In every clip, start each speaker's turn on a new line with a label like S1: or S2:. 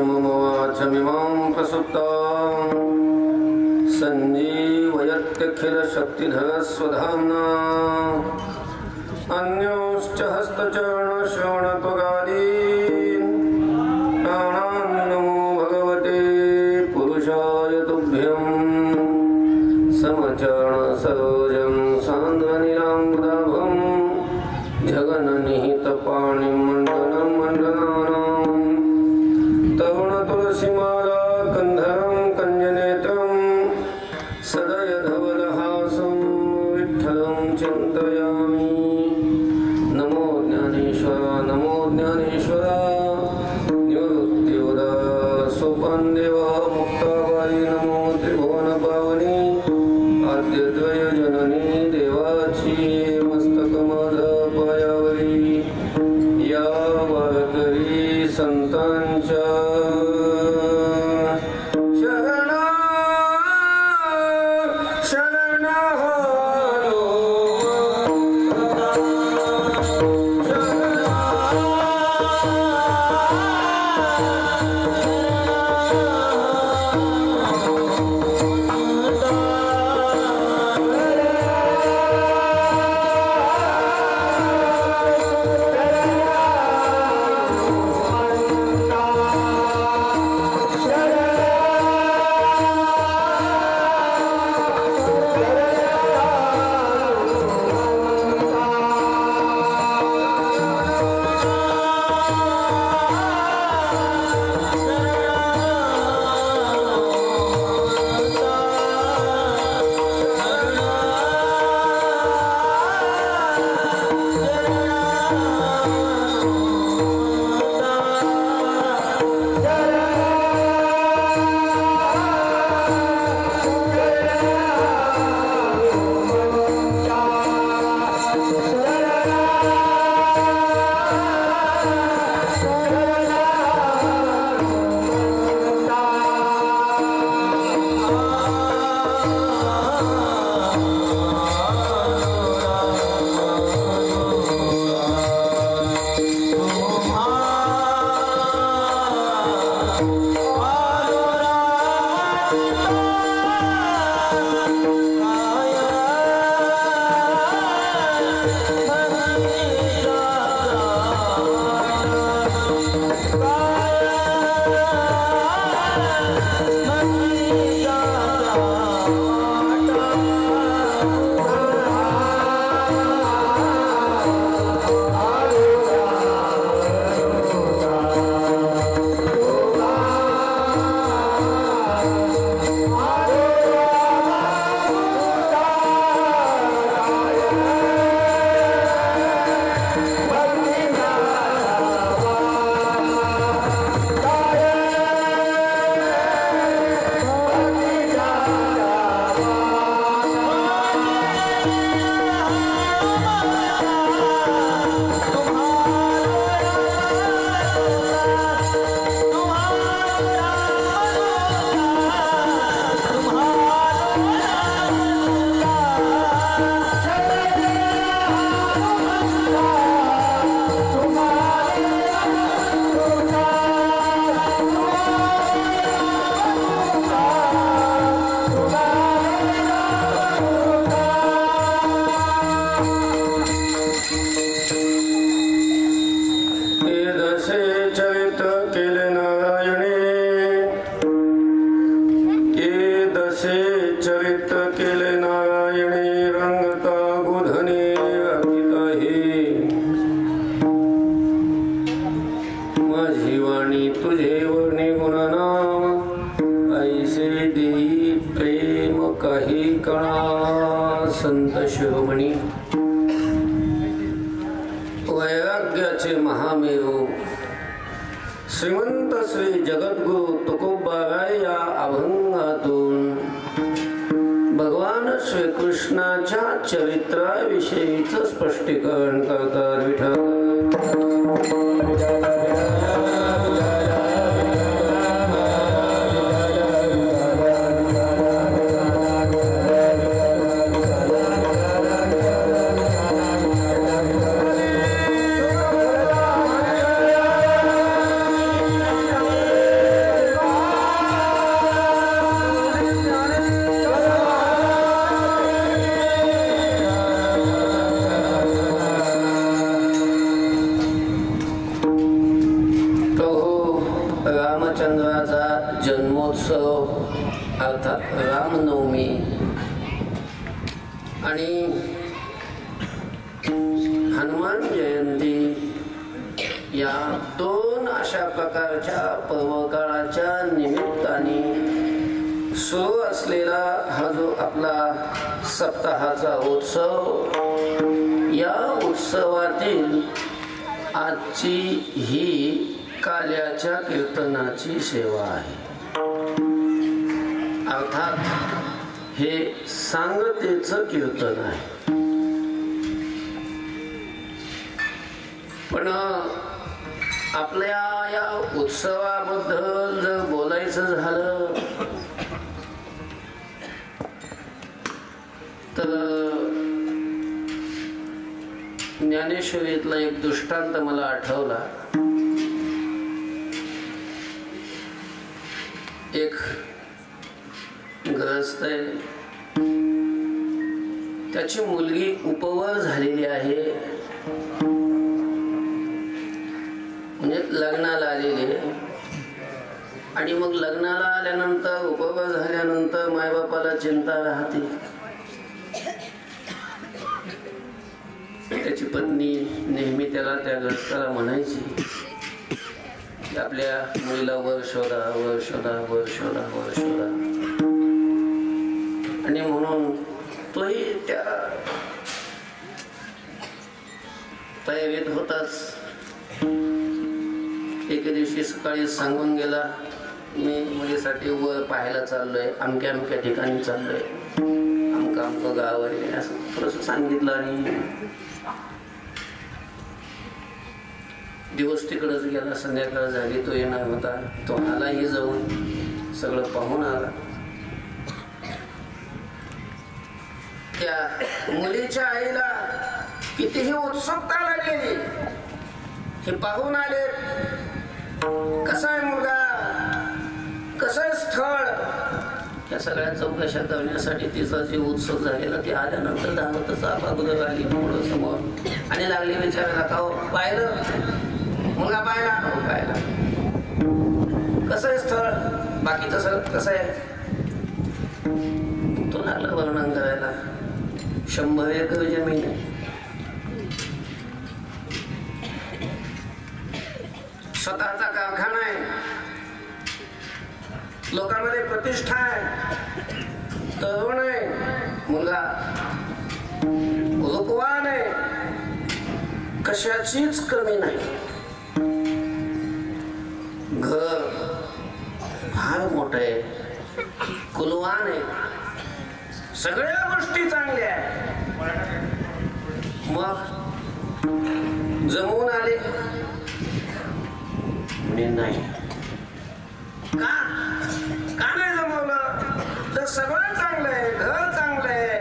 S1: मम वाचमिमां प्रसुप्तां सञ्जीवयत्यखिलशक्तिधरस्वधाम्ना अन्योश्च हस्तचरणश्रवणत्वगादीन् प्राणान् नमो भगवते पुरुषाय तुभ्यं समचरणसरोजं सान्द्रनीलाम्बुदाभं जगन्निहितपाणिं मण्डनं मण्डनानां तरुणतुलसीमाला कन्धरं कञ्जनेत्रं सदयधवलहासं विठ्ठलं चिन्तयामि। नमो ज्ञानेश्वर निवृत्तिवदा सोपानदेव मुक्ताबाई नमो त्रिभुवनपावनी आद्यद्वयजननी देवाची मस्तक माझा पायावरी या वारकरी संतांच्या संत शिरोमणी वैराग्याचे महामेरू श्रीमंत श्री जगद्गुरु तुकोबाराय या अभंगातून भगवान श्रीकृष्णाच्या चरित्राविषयीच स्पष्टीकरण करतात विठ्ठल। रामचंद्राचा जन्मोत्सव अर्थात रामनवमी आणि हनुमान जयंती या दोन अशा प्रकारच्या पर्वकाळाच्या निमित्ताने सुरू असलेला हा जो आपला सप्ताहाचा उत्सव, या उत्सवातील आजची ही काल्याच्या कीर्तनाची सेवा आहे. अर्थात हे सांगतेचं कीर्तन आहे. पण आपल्या या उत्सवाबद्दल जर बोलायचं झालं तर ज्ञानेश्वरीतला एक दृष्टांत मला आठवला. एक ग्रस्त आहे, त्याची मुलगी उपवर झालेली आहे, म्हणजे लग्नाला आलेली आहे. आणि मग लग्नाला आल्यानंतर उपवर झाल्यानंतर मायबापाला चिंता राहते. त्याची पत्नी नेहमी त्याला, त्या ग्रस्ताला म्हणायची की आपल्या मुलीला वर शोधा, वर शोधा, वर शोधा, वर शोधा. आणि म्हणून तोही त्या तयारीत होताच. एके दिवशी सकाळी सांगून गेला, मी मुलीसाठी वर पाहायला चाललोय, अमक्या अमक्या ठिकाणी चाललोय, अमकं अमकं गाव आहे, असं थोडंसं सांगितलं. आणि दिवस तिकडच गेला. संध्याकाळ झाली, तो येणार होता. तो आलाही जाऊन सगळं पाहून आला. त्या मुलीच्या आईला कितीही उत्सुकता लागलेली. हे पाहून आले, कसा आहे मुलगा, कसं आहे स्थळ, या सगळ्या चौकशा करण्यासाठी तिचा जीव उत्सुक झालेला. ती आल्यानंतर धावतच अगोदर आली मुलं समोर आणि लागली विचारायला, का हो पाहिलं मुलगा, पाहिला, हो पाहिला, कसं आहे स्थळ, बाकीचं सगळं कसं आहे. तो लागला वर्णन करायला. 100 एकर जमीन आहे, स्वतःचा कारखाना आहे, लोकांमध्ये प्रतिष्ठा आहे, तरुण आहे मुलगा, रूपवान आहे, कशाचीच कमी नाही. घर फार मोठं आहे, कुलवान आहे, सगळ्या गोष्टी चांगल्या आहेत. मग जमवून आले नाही का? का नाही जमवलं? तर सगळं चांगलं आहे, घर चांगलं आहे,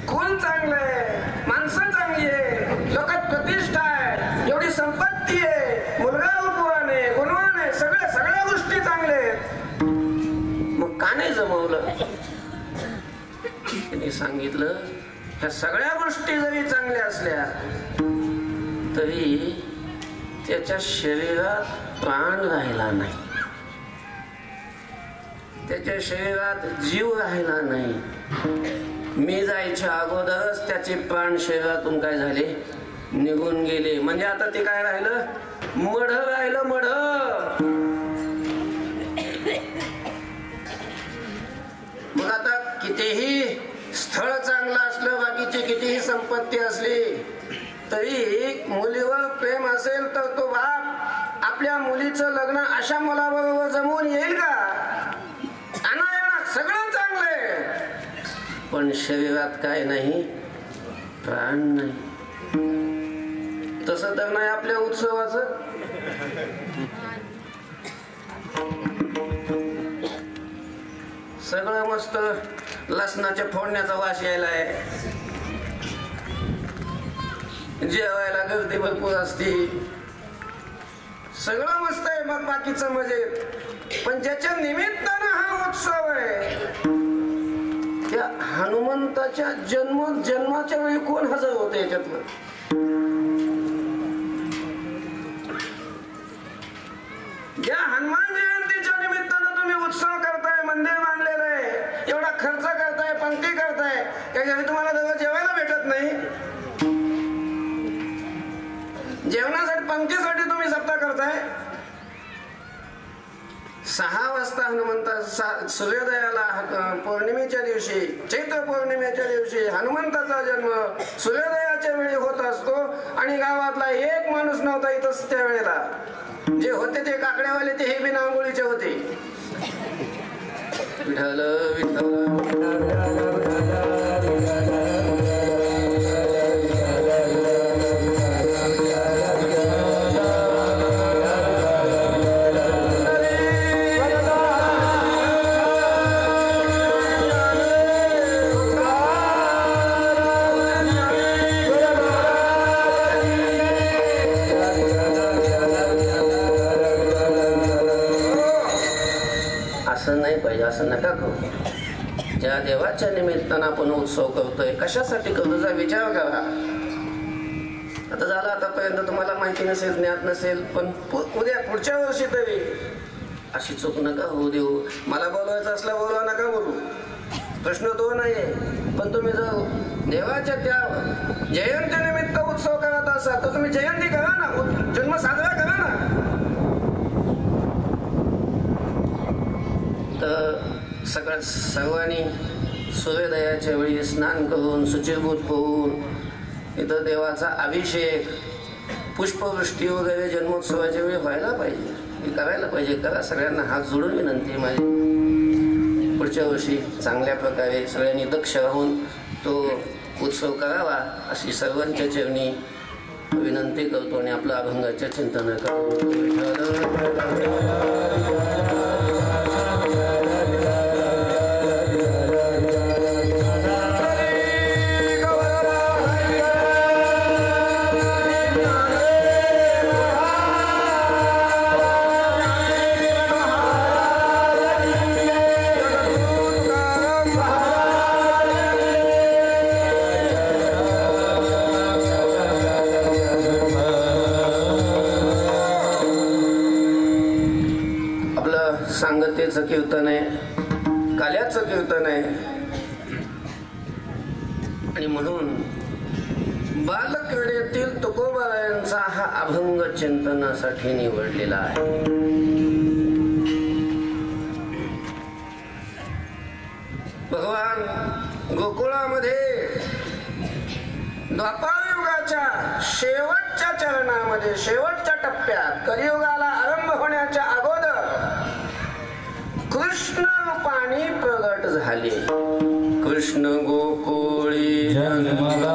S1: कुल चांगलं आहे, माणसं चांगली आहे, लोकात प्रतिष्ठा आहे, एवढी संपत्ती आहे, मुलगा रूपवान आहे, गुणवान आहे, सगळ्या गोष्टी चांगल्या आहेत. मग का नाही जमवलं? त्यांनी सांगितलं, ह्या सगळ्या गोष्टी जरी चांगल्या असल्या तरी त्याच्या शरीरात प्राण राहिला नाही, त्याच्या शरीरात जीव राहिला नाही. मी जायच्या अगोदरच त्याचे प्राण शरीरातून काय झाले, निघून गेले. म्हणजे आता ते काय राहिलं, मढ राहिलं, मढ. मग आता कितीही स्थळ चांगलं असलं, बाकीची कितीही संपत्ती असली तरी मुलीवर प्रेम असेल तर तो बाप आपल्या मुलीचं लग्न अशा मुलाबरोबर जमवून येईल का? सगळं चांगलंय, पण शरीरात काय नाही, प्राण नाही. तसं तर नाही आपल्या उत्सवाचं. सगळं मस्त लसणाच्या फोडण्याचा वास यायलाय, जेवायला गर्दी भरपूर असते, सगळं मस्त आहे, मग बाकीचं मजेत. पण ज्याच्या निमित्तानं हा उत्सव आहे, त्या हनुमंताच्या जन्माच्या वेळी कोण हजर होते याच्यातलं? ज्या हनुमान काय घरी तुम्हाला तेव्हा जेवायला भेटत नाही? जेवणासाठी पंक्तीसाठी तुम्ही सप्ताह करताय. 6 वाजता हनुमंता सूर्योदयाला पौर्णिमेच्या दिवशी, चैत्र पौर्णिमेच्या दिवशी हनुमंताचा जन्म सूर्योदयाच्या वेळी होत असतो आणि गावातला एक माणूस नव्हता इथं त्या वेळेला. जे होते ते काकड्यावाले ते हे बिना आंघोळीचे होते. विठ्ठल विठ्ठल असं नका करू. ज्या देवाच्या निमित्तानं आपण उत्सव करतोय कशासाठी करतो जा विचार करा. आता झालं आतापर्यंत तुम्हाला माहिती नसेल, ज्ञात नसेल, पण उद्या पुढच्या वर्षी तरी अशी चूक नका होऊ देऊ. मला बोलवायचं असलं बोलवा, नका बोलू, प्रश्न तो नाहीये. पण तुम्ही जर देवाच्या त्या जयंतीनिमित्त उत्सव करत असाल तर तुम्ही जयंती करा ना, जन्म साजरा करा ना. तर सर्वांनी सूर्योदयाच्या वेळी स्नान करून शुचिर्भूत होऊन इथं देवाचा अभिषेक, पुष्पवृष्टी वगैरे जन्मोत्सवाच्या वेळी व्हायला पाहिजे, हे करायला पाहिजे. करा, सगळ्यांना हात जोडून विनंती माझी. पुढच्या वर्षी चांगल्या प्रकारे सगळ्यांनी दक्ष राहून तो उत्सव करावा अशी सर्वांच्या चरणी विनंती करतो आणि आपलं अभंगाच्या चिंतन करतो. सांगतेचं कीर्तन आहे, काल्याचं कीर्तन आहे आणि म्हणून बालक्रीडेतील तुकोबारायांचा हा अभंग चिंतनासाठी निवडलेला आहे. भगवान गोकुळामध्ये द्वापार युगाच्या शेवटच्या चरणामध्ये, शेवटच्या टप्प्यात, कलियुगाला आरंभ होण्याच्या अगोदर कृष्ण रूपाने प्रगट झाले. कृष्ण गोकुळी जन्मला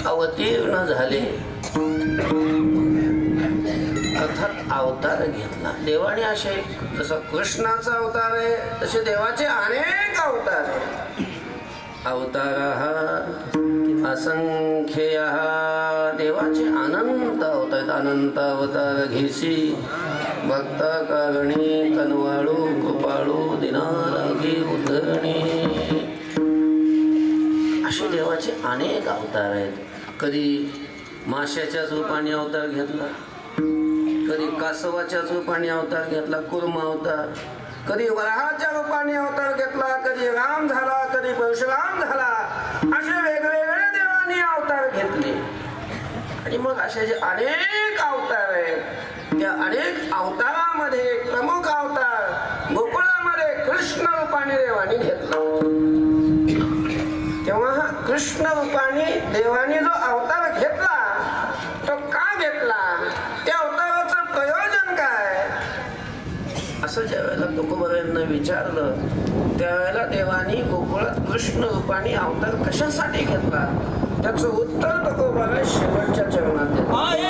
S1: अवतीर्ण झाले, अर्थात अवतार घेतला देवाने. असे जसं कृष्णाचा अवतार आहे तसे देवाचे अनेक अवतार आहे. अवतार असंख्य देवाचे अनंत अवतार. अनंत अवतार घेसी भक्ता कारणी, कनवाळू कृपाळू, दिनारागी उद्धरणी, असे देवाचे अनेक अवतार आहेत. कधी माशाच्याच रूपाने अवतार घेतला, कधी कासवाच्याच रूपाने अवतार घेतला, कुर्म अवतार, कधी वराहाच्या रूपाने अवतार घेतला, कधी राम झाला, कधी परशुराम झाला, असे वेगवेगळे देवांनी अवतार घेतले. आणि मग असे जे अनेक अवतार आहेत त्या अनेक अवतारामध्ये प्रमुख अवतार गोकुळामध्ये कृष्ण रूपाने देवानी घेतला. तेव्हा हा कृष्ण रूपाने देवानी जो अवतार घेतला तो का घेतला, त्या अवताराचं प्रयोजन काय, असं ज्या वेळेला तुकोबारायांना विचारलं त्यावेळेला देवानी गोकुळात कृष्ण रूपाने अवतार कशासाठी घेतला त्याचं उत्तर तुकोबाराय शेवटच्या चरणात देतात.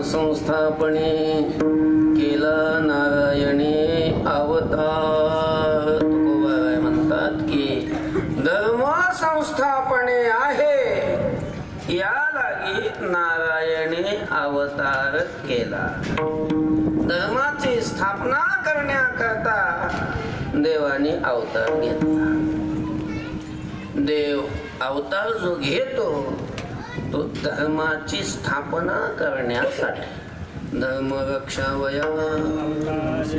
S1: संस्थापने केला नारायणे अवतार. तुकोबाराय म्हणतात की धर्म संस्थापने आहे या लागी नारायणे अवतार केला. धर्माची स्थापना करण्याकरता देवाने अवतार घेतला. देव अवतार जो घेतो तो धर्माची स्थापना करण्यासाठी. धर्म रक्षावया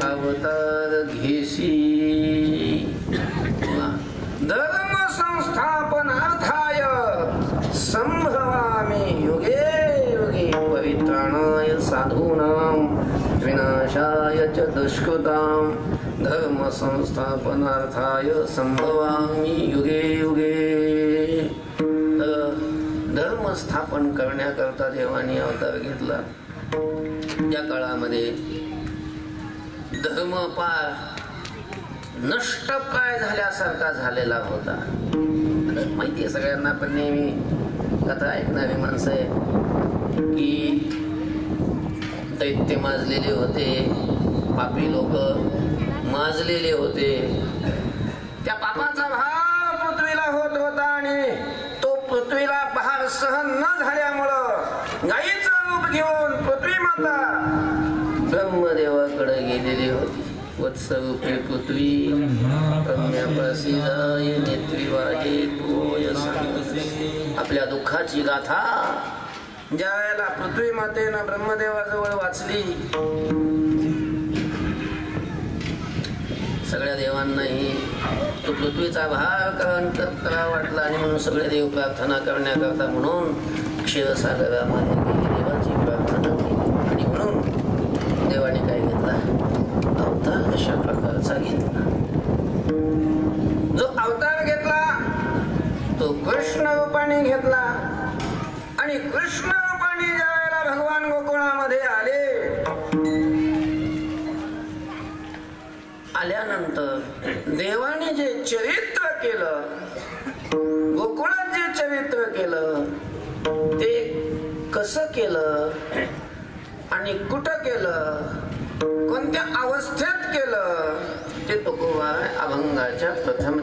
S1: अवतार घेसी. धर्म संस्थापनार्थाय संभवामि युगे युगे पवित्राणाय साधूनां विनाशाय च दुष्कृतां. धर्म संस्थापनार्थाय संभवामि युगे युगे. धर्म स्थापन करण्याकरता देवानी अवतार घेतला. त्या काळामध्ये धर्म पार नष्टप्राय झाल्यासारखा झालेला होता. माहिती आहे सगळ्यांना, पण नेहमी कथा ऐकणारी माणसं आहे की दैत्य माजलेले होते, पापी लोक माजलेले होते. त्या पापाचा भार पृथ्वीला होत होता आणि तो पृथ्वीला भार सहन न झाल्यामुळं गायीचं रूप घेऊन पृथ्वी माता ब्रह्मदेवाकडे गेलेली होती. वत्सरूपे पृथ्वी रम्यापासी जाय नेत्री वाहे तोय सांग. आपल्या दुःखाची गाथा ज्या वेळेला पृथ्वी मातेनं ब्रह्मदेवाजवळ वाचली, सगळ्या देवांनाही तो पृथ्वीचा भार करा वाटला आणि म्हणून सगळे देव प्रार्थना करण्याकरता म्हणून क्षीरसागरामध्ये गेली, देवाची प्रार्थना केली. आणि म्हणून देवाने काय घेतला, अवतार अशा प्रकारचा घेतला. जो अवतार घेतला तो कृष्ण रूपाने घेतला आणि कृष्ण रूपाने ज्या वेळेला भगवान गोकुळामध्ये आल्यानंतर देवाने जे चरित्र केलं, गोकुळात जे चरित्र केलं ते कसं केलं आणि कुठं केलं, कोणत्या अवस्थेत केलं ते तुकोबा अभंगाच्या प्रथम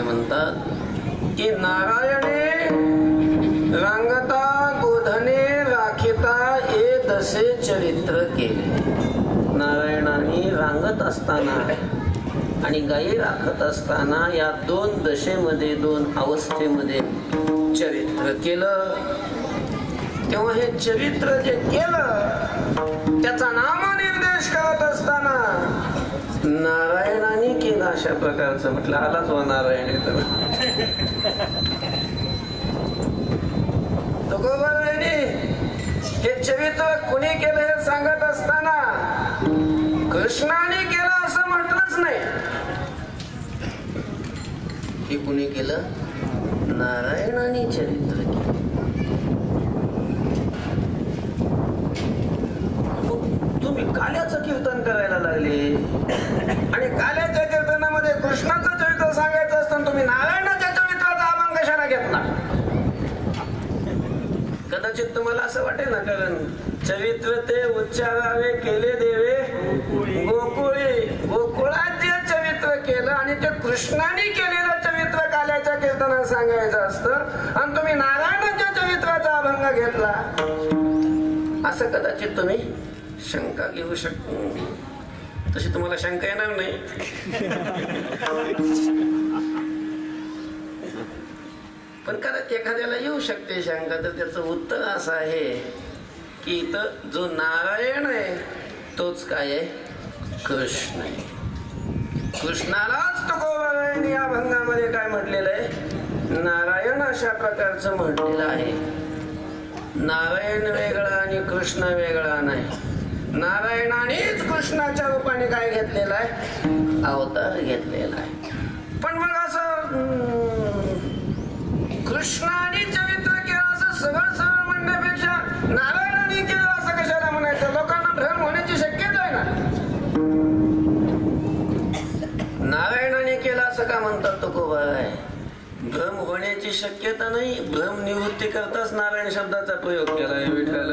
S1: म्हणतात की नारायणे रांगता गोधने राखिता हे दसे चरित्र केले. नारायणाने रांगत असताना आणि गायी राखत असताना या दोन दशेमध्ये, दोन अवस्थेमध्ये चरित्र केलं. तेव्हा हे चरित्र जे केलं त्याचा नामनिर्देश करत असताना नारायणाने केला अशा प्रकारचं म्हटलं. आलाच व नारायण हे चरित्र कुणी केलं हे सांगत असताना कृष्णाने केलं असं म्हटलंच नाही. हे कुणी केलं? नारायणाने चरित्र केलं. तुम्ही काल्याचं कीर्तन करायला लागले आणि काल्याच्या कीर्तनामध्ये कृष्णाचं चरित्र सांगायचं असतं, तुम्ही नारायणाच्या चरित्राचा अभंग कशाला घेतला? कदाचित तुम्हाला असं वाटेल ना, कारण चरित्र ते उच्चारावे केले देवे गोकुळी. गोकुळात जे चरित्र केलं आणि ते कृष्णाने केलेलं चरित्र काल्याच्या कीर्तनात सांगायचं असतं आणि तुम्ही नारायणाच्या चरित्राचा अभंग घेतला, असं कदाचित तुम्ही शंका घेऊ शकतो. तशी तुम्हाला शंका येणार नाही. पण कदाचित एखाद्याला येऊ शकते शंका. तर त्याचं उत्तर असं आहे की इथं जो नारायण आहे तोच काय आहे? कृष्ण आहे. कृष्णालाच तुकोबारायांनी या अभंगामध्ये काय म्हटलेलं आहे? नारायण अशा प्रकारचं म्हटलेलं आहे. नारायण वेगळा आणि कृष्ण वेगळा नाही. नारायणानेच कृष्णाच्या रूपाने काय घेतलेला आहे? अवतार घेतलेला आहे. पण मग असं कृष्णाने चरित्र केलं असं सरळ सरळ म्हणण्यापेक्षा नारायणाने केलं असं कशाला म्हणायचं? लोकांना भ्रम होण्याची शक्यता आहे ना. नारायणाने केलं असं का म्हणतात तुकोबाराय? भ्रम होण्याची शक्यता नाही, भ्रम निवृत्ती करताच नारायण शब्दाचा प्रयोग केला आहे. विठ्ठल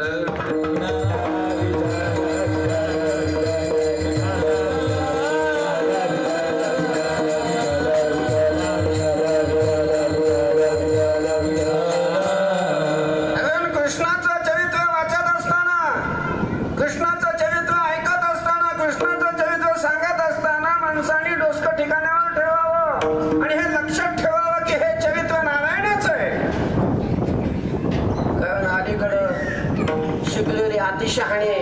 S1: शहाणे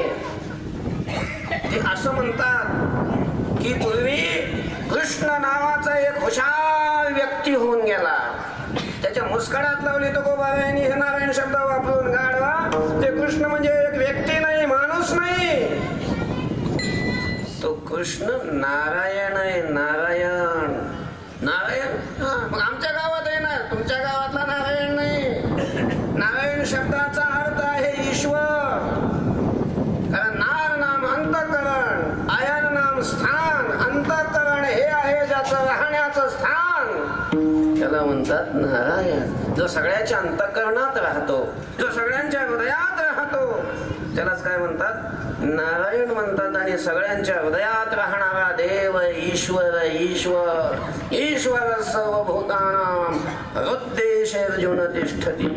S1: ते असं म्हणतात की पूर्वी कृष्ण नावाचा एक हुशार व्यक्ती होऊन गेला. त्याच्या मुस्कडात लावली तुकोबारायांनी हे नारायण शब्द वापरून गाडवा. ते कृष्ण म्हणजे एक व्यक्ती कृष्ण नारायण आहे. नारायण नारायण. मग आमच्या गावात आहे ना, तुमच्या गावातला नारायण नाही. नारायण शब्दाचा अर्थ आहे ईश्वर. कारण नार नाम अंतःकरण, आयन नाम स्थान. अंतःकरण हे आहे ज्याचं राहण्याचं स्थान, त्याला म्हणतात नारायण. जो सगळ्याच्या अंतःकरणात राहतो, जो सगळ्यांच्या हृदयात राहतो, त्यालाच काय म्हणतात? नारायण म्हणतात. आणि सगळ्यांच्या हृदयात राहणारा देव ईश्वर. ईश्वर ईश्वर सर्वभूतानां हृद्देशेर्जुन तिष्ठति.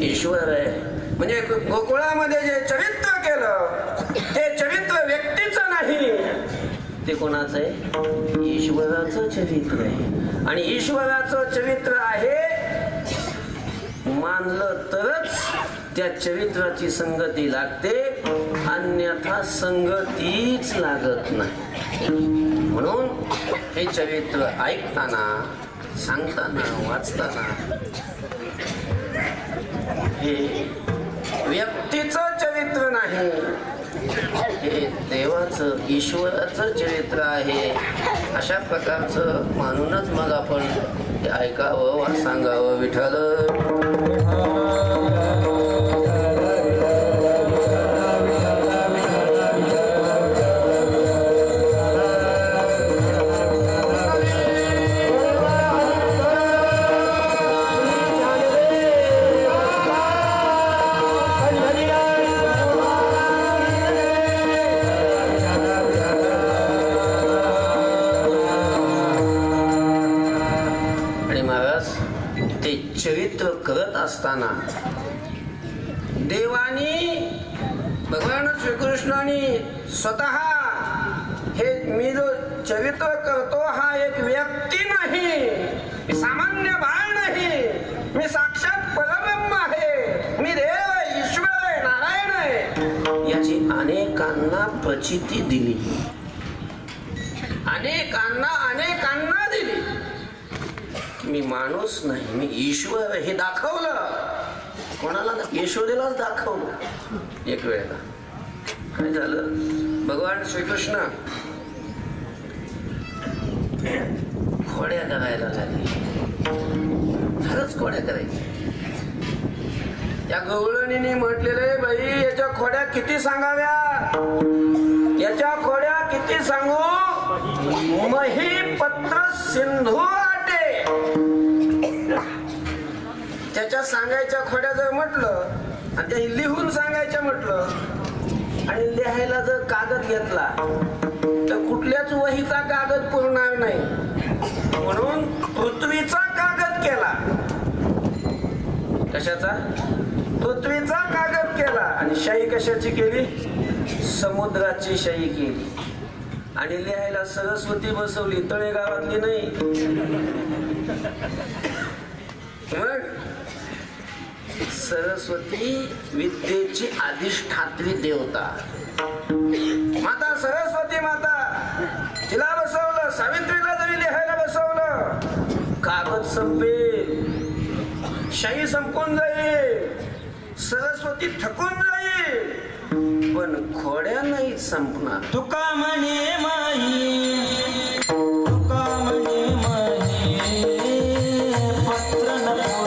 S1: ईश्वर आहे. म्हणजे गोकुळामध्ये जे चरित्र केलं ते चरित्र व्यक्तीचं नाही, ते कोणाचं आहे? ईश्वराचं चरित्र आहे. आणि ईश्वराचं चरित्र आहे मानलं तरच त्या चरित्राची संगती लागते, अन्यथा संगतीच लागत नाही. म्हणून हे चरित्र ऐकताना, सांगताना, वाचताना हे व्यक्तीचं चरित्र नाही, हे देवाचं ईश्वराचं चरित्र आहे. अशा प्रकारचं मानूनच मग आपण ते ऐकावं वा सांगावं. विठ्ठल चरित्र करत असताना देवानी, भगवान श्रीकृष्णाने स्वतः हे मी जो चरित्र करतो हा एक व्यक्ती नाही, मी सामान्य बाळ नाही, मी साक्षात परब्रह्म आहे, मी देव ईश्वर आहे, नारायण आहे, याची अनेकांना प्रचिती दिली. अनेकांना दिली. मी माणूस नाही, मी ईश्वर हे दाखवलं. कोणाला? यशोदेलाच दाखवलं. एक वेळेला काय झालं, भगवान श्रीकृष्ण खोड्या करायला लागले. खरंच खोड्या करायची. त्या गवळणीने म्हटलेले, बाई याच्या खोड्या किती सांगाव्या, याच्या खोड्या किती सांगू, मही पत्र सिंधू आटे. त्याच्या सांगायच्या खोड्या जर म्हटलं आणि त्या लिहून सांगायच्या म्हटलं आणि लिहायला जर कागद घेतला तर कुठल्याच वहीचा कागद पुरणार नाही. म्हणून पृथ्वीचा कागद केला. कशाचा? पृथ्वीचा कागद केला. आणि शाई कशाची केली? समुद्राची शाई केली. आणि लिहायला सरस्वती बसवली, तळेगावातली नाही. मग सरस्वती विद्येची अधिष्ठात्री देवता माता सरस्वती माता, तिला बसवलं. सावित्रीला जरी लिहायला बसवलं, कागद संपेल, शाई संपून जाईल, सरस्वती थकून जाईल, पण खोड्या नाही संपणार.
S2: तुका म्हणे माही, तुका म्हणे माही, पत्र नको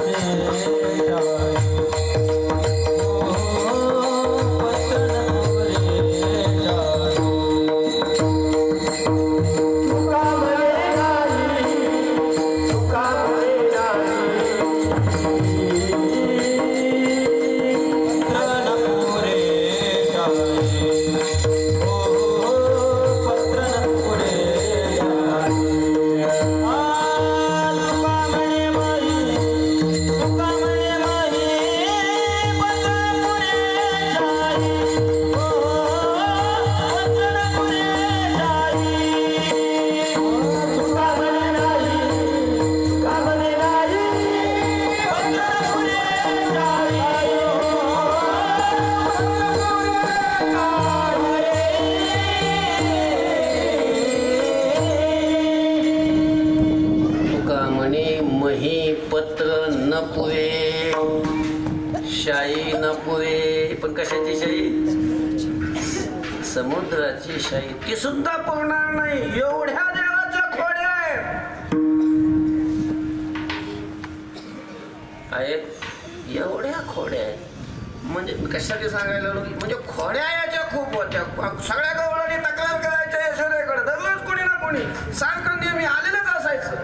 S1: समुद्राची शाई ती सुद्धा पुरणार नाही एवढ्या देवाच्या खोड्या आहेत एवढ्या खोड्या आहेत म्हणजे कशासाठी सांगायला म्हणजे खोड्या याच्या खूप होत्या सगळ्या गवळणी तक्रार करायच्या यशोदेकडे दररोज कोणी ना कोणी सारखं नेहमी आलेलंच असायचं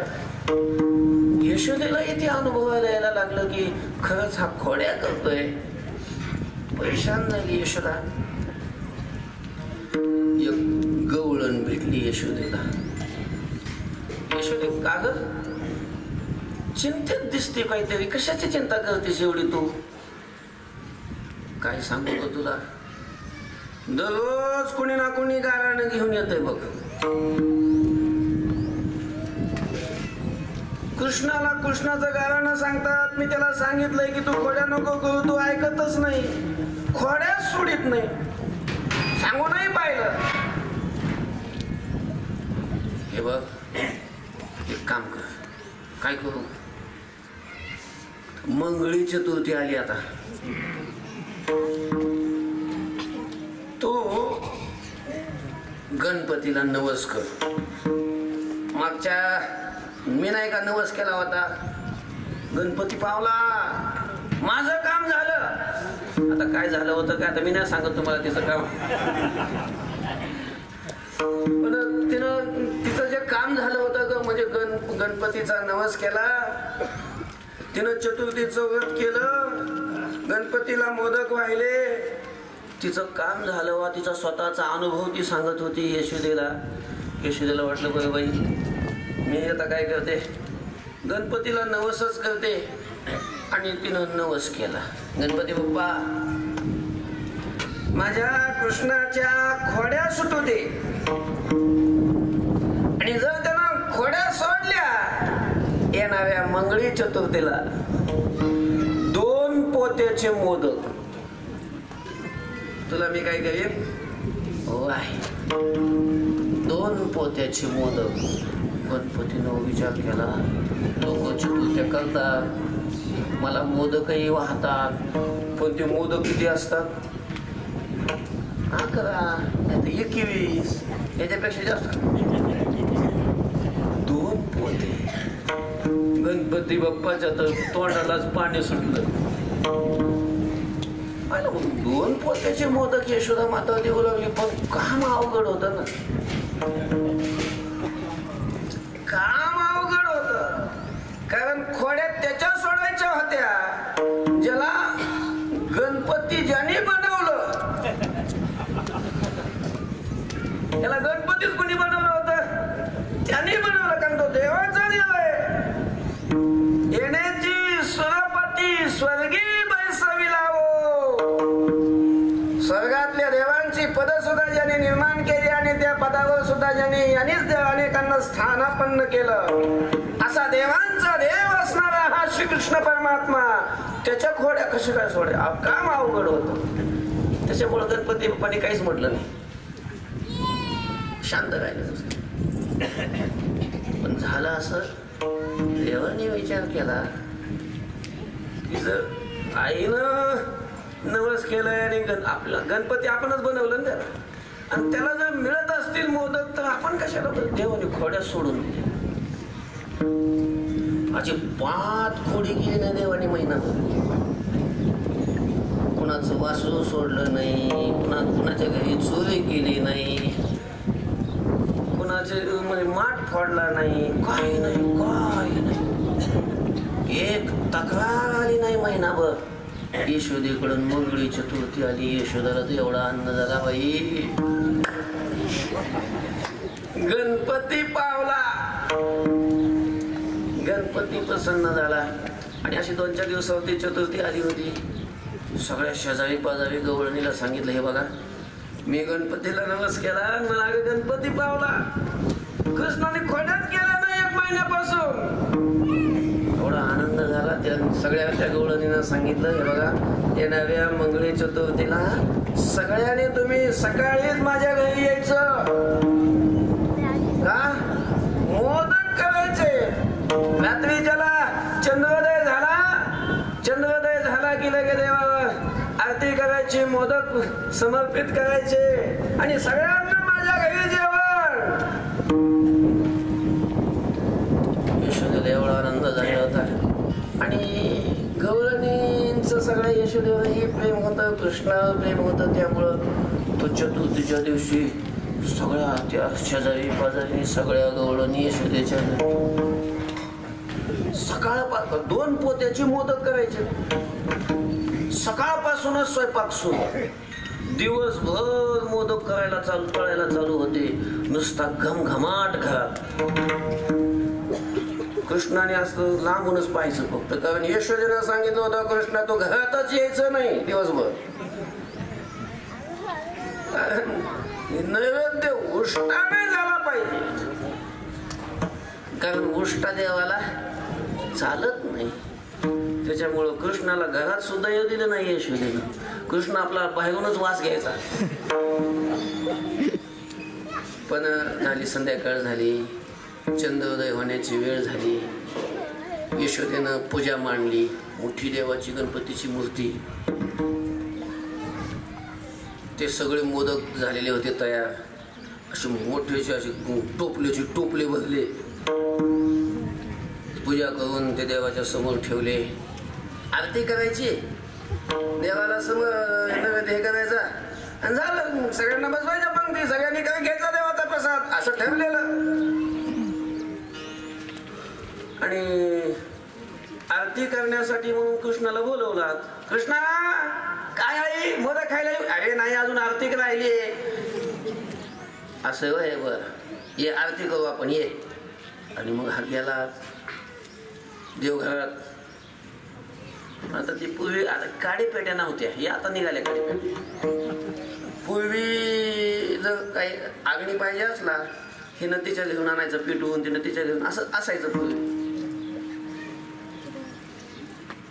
S1: यशोदेला इथे अनुभवायला यायला लागलं की खरंच हा खोड्या करतोय परेशान झाली यशोदा एक गवळण भेटली यशोदेला यशोदे का ग चिंतेत दिसते काहीतरी कशाची चिंता करतेस एवढी तू काय सांगू ग तुला दररोज कुणी ना कुणी गाराणं घेऊन येतंय बघ कृष्णाला कृष्णाचं गाराणं सांगतात मी त्याला सांगितलंय की तू खोड्या नको करू तू ऐकतच नाही खोड्याच सोडित नाही सांगू नाही पाहिलं हे बघ एक काम कर काय करू मंगळी चतुर्थी आली आता तो गणपतीला नवस कर मागच्या मी नाही का नवस केला होता गणपती पावला माझं काम झालं आता काय झालं होतं काय आता मी नाही सांगत तुम्हाला तिचं काम पण तिचं जे काम झालं होतं म्हणजे गणपतीचा नवस केला तिनं चतुर्थीचं व्रत केलं गणपतीला मोदक वाहिले तिचं काम झालं वा तिचा स्वतःचा अनुभव ती सांगत होती यशोदेला वाटलं बरं बाई मी आता काय करते गणपतीला नवसच करते आणि तिनं नवस केला गणपती बाप्पा माझ्या कृष्णाच्या खोड्या सुटू दे आणि जर त्यानं खोड्या सोडल्या येणाऱ्या मंगळी चतुर्थीला 2 पोत्याचे मोदक तुला मी काय करीन हो आहे 2 पोत्याचे मोदक गणपतीनं विचार केला लोक चतुर्थ्या करतात मला मोदकही वाहतात पण ते मोदक किती असतात 11 नाही 21 याच्यापेक्षा जास्त 2 पोते गणपती बाप्पाच्या तर तोंडालाच पाणी सुटलं 2 पोत्याचे मोदक यशोदा माता देऊ लागली पण काम अवघड होत ना काम अवघड होत कारण खोड्या त्याच्या सोडायच्या होत्या ज्याला गणपती ज्याने बनवलं त्याला गणपतीच कोणी बनवलं होतं त्याने बनवलं कारण तो देवाचा देव आहे येण्याची सुरपती स्वर्गी बैसविलावो स्वर्गातल्या देवांची पद सुद्धा ज्याने निर्माण केली आणि त्या पदावर सुद्धा ज्याने यांनीच अनेकांना स्थानापन्न केलं असा देवांचा देव असणारा हा श्रीकृष्ण परमात्मा त्याच्या खोड्या कशा काय सोड्या काम अवघड होत त्याच्यामुळे गणपती बाप्पाने काहीच म्हटलं नाही शांत राहिलं पण झालं असं देवाने विचार केला की जर आईनं नवस केलंय आणि आपला गणपती आपणच बनवलं ना आणि त्याला जर मिळत असतील मोदक तर आपण कशाला देवाने खोड्या सोडून दिल्या माझी 5 खोडी गेली ना देवाने महिनाभर कुणाचं वासरू सोडलं नाही कुणाच्या घरी चोरी केली नाही कुणाचे म्हणजे माठ फोडला नाही काही नाही एक तक्रार आली नाही महिनाभर यशोदेकडून मंगळी चतुर्थी आली यशोदाला तर एवढा आनंद झाला बाई गणपती पावला गणपती प्रसन्न झाला आणि अशी 2-4 दिवसावरती चतुर्थी आली होती सगळ्या शेजारी पाजारी गवळणीला सांगितलं हे बघा मी गणपतीला नवस केला मला गणपती पावला कृष्णाने खोड्यात केला नाही 1 महिन्यापासून एवढा आनंद झाला त्या सगळ्या त्या गवळणीनं सांगितलं हे बघा येणाऱ्या मंगळी चतुर्थीला सगळ्यांनी तुम्ही सकाळीच माझ्या घरी यायचं का मोदक करायचे रात्री ज्याला चंद्रोदय झाला की लगे देवावर आरती करायची, मोदक समर्पित करायचे आणि सगळ्यांना माझ्या घरी जेवण. यशोदेला एवढा आनंद झाला होता आणि गवळणींचं सगळ्या यशोदेवर हे प्रेम होतं, कृष्णावर प्रेम होतं. त्यामुळं तो चतुर्थीच्या दिवशी सगळ्या त्या शेजारी पाजारी सगळ्या गवळणी यशोदेच्या सकाळपासून 2 पोत्याची मोदक करायचे. सकाळपासूनच स्वयंपाक सुरू, दिवसभर मोदक करायला चालू होते. नुसता घमघमाट घरात. कृष्णाने असं लांबूनच पाहायचं फक्त, कारण यशोदेनं सांगितलं होतं कृष्णा तो घरातच यायचं नाही दिवसभर. नैवेद्य उष्टा नाही झाला पाहिजे, कारण उष्टा देवाला चालत नाही. त्याच्यामुळं कृष्णाला घरात सुद्धा येऊ दिलं नाही यशोदेनं. कृष्ण आपला बाहेरूनच वास घ्यायचा. पण झाली संध्याकाळ झाली, चंद्रोदय होण्याची वेळ झाली. यशोदेनं पूजा मांडली, मोठी देवाची गणपतीची मूर्ती. ते सगळे मोदक झालेले होते तयार. असे मोठेचे असे टोपल्याचे टोपले भरले. पूजा करून ते देवाच्या समोर ठेवले. आरती करायची, देवाला समोर हे करायचा आणि झालं. सगळ्यांना बसवायच्या पंक्ती, सगळ्यांनी काय घ्यायचा देवाचा प्रसाद असं ठेवलेलं. आणि आरती करण्यासाठी म्हणून कृष्णाला बोलवलात. कृष्णा काय आहे, मोदक खायला? अरे नाही, अजून आरती राहिली. असं वय बर, ये आरती करू आपण, ये. आणि मग हा गेला देवघरात. आता ती पूर्वी आता काडीपेट्या नव्हत्या, हे आता निघाल्या काडीपेट्या. पूर्वी जर काही आगणी पाहिजे असला, हे नदीच्या घेऊन आणायचं पिटवून, ते नदीच्या घेऊन असं असायचं पूर्वी.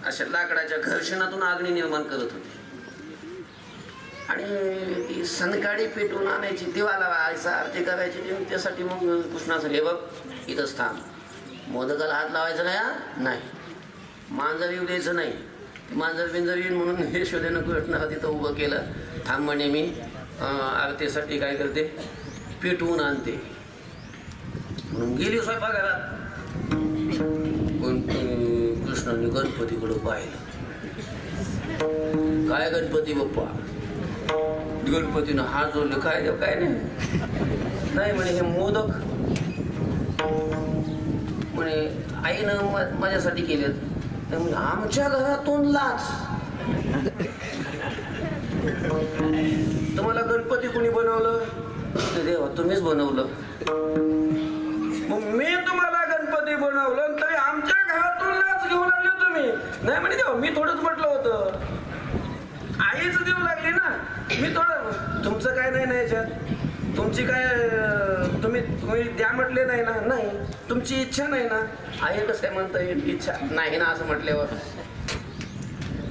S1: अशा लाकडाच्या घर्षणातून आग्नी निर्माण करत होती. आणि ती सनकाडी पेटवून आणायची, दिवा लावायचा, आरती करायची. त्यासाठी मग कृष्णाचं हे बघ इथंच थांब, मोदकाला हात लावायचा नाही, मांजर येऊ द्यायचं नाही. मांजर बिंजर येईल म्हणून यशोदेनं कृष्णाला तिथं उभं केलं. थांब म्हणे, मी आरतीसाठी काय करते, पेटवून आणते. म्हणून गेली स्वयंपाकघरात. कृष्णाने गणपतीकडे पाहिलं. काय गणपती बाप्पा? गणपतीनं हात जोडले. काय देव? काय नाही म्हणे, हे मोदक म्हणे आईनं माझ्यासाठी केलेत. म्हणजे आमच्या घरातून लाच. तुम्हाला गणपती कोणी बनवलं? देवा तुम्हीच बनवलं. मग मी तुम्हाला गणपती बनवलं तरी आमच्या घरातून लाच घेऊ लागले तुम्ही? नाही म्हणे देवा, मी थोडंच म्हटलं होतं, आईच देऊ लागली ना. मी थोडं, तुमचं काय नाही ना याच्यात, तुमची काय तुम्ही द्या म्हटले नाही ना. नाही, तुमची इच्छा नाही ना. आई कसं काय म्हणता येईल इच्छा नाही ना असं म्हटल्यावर?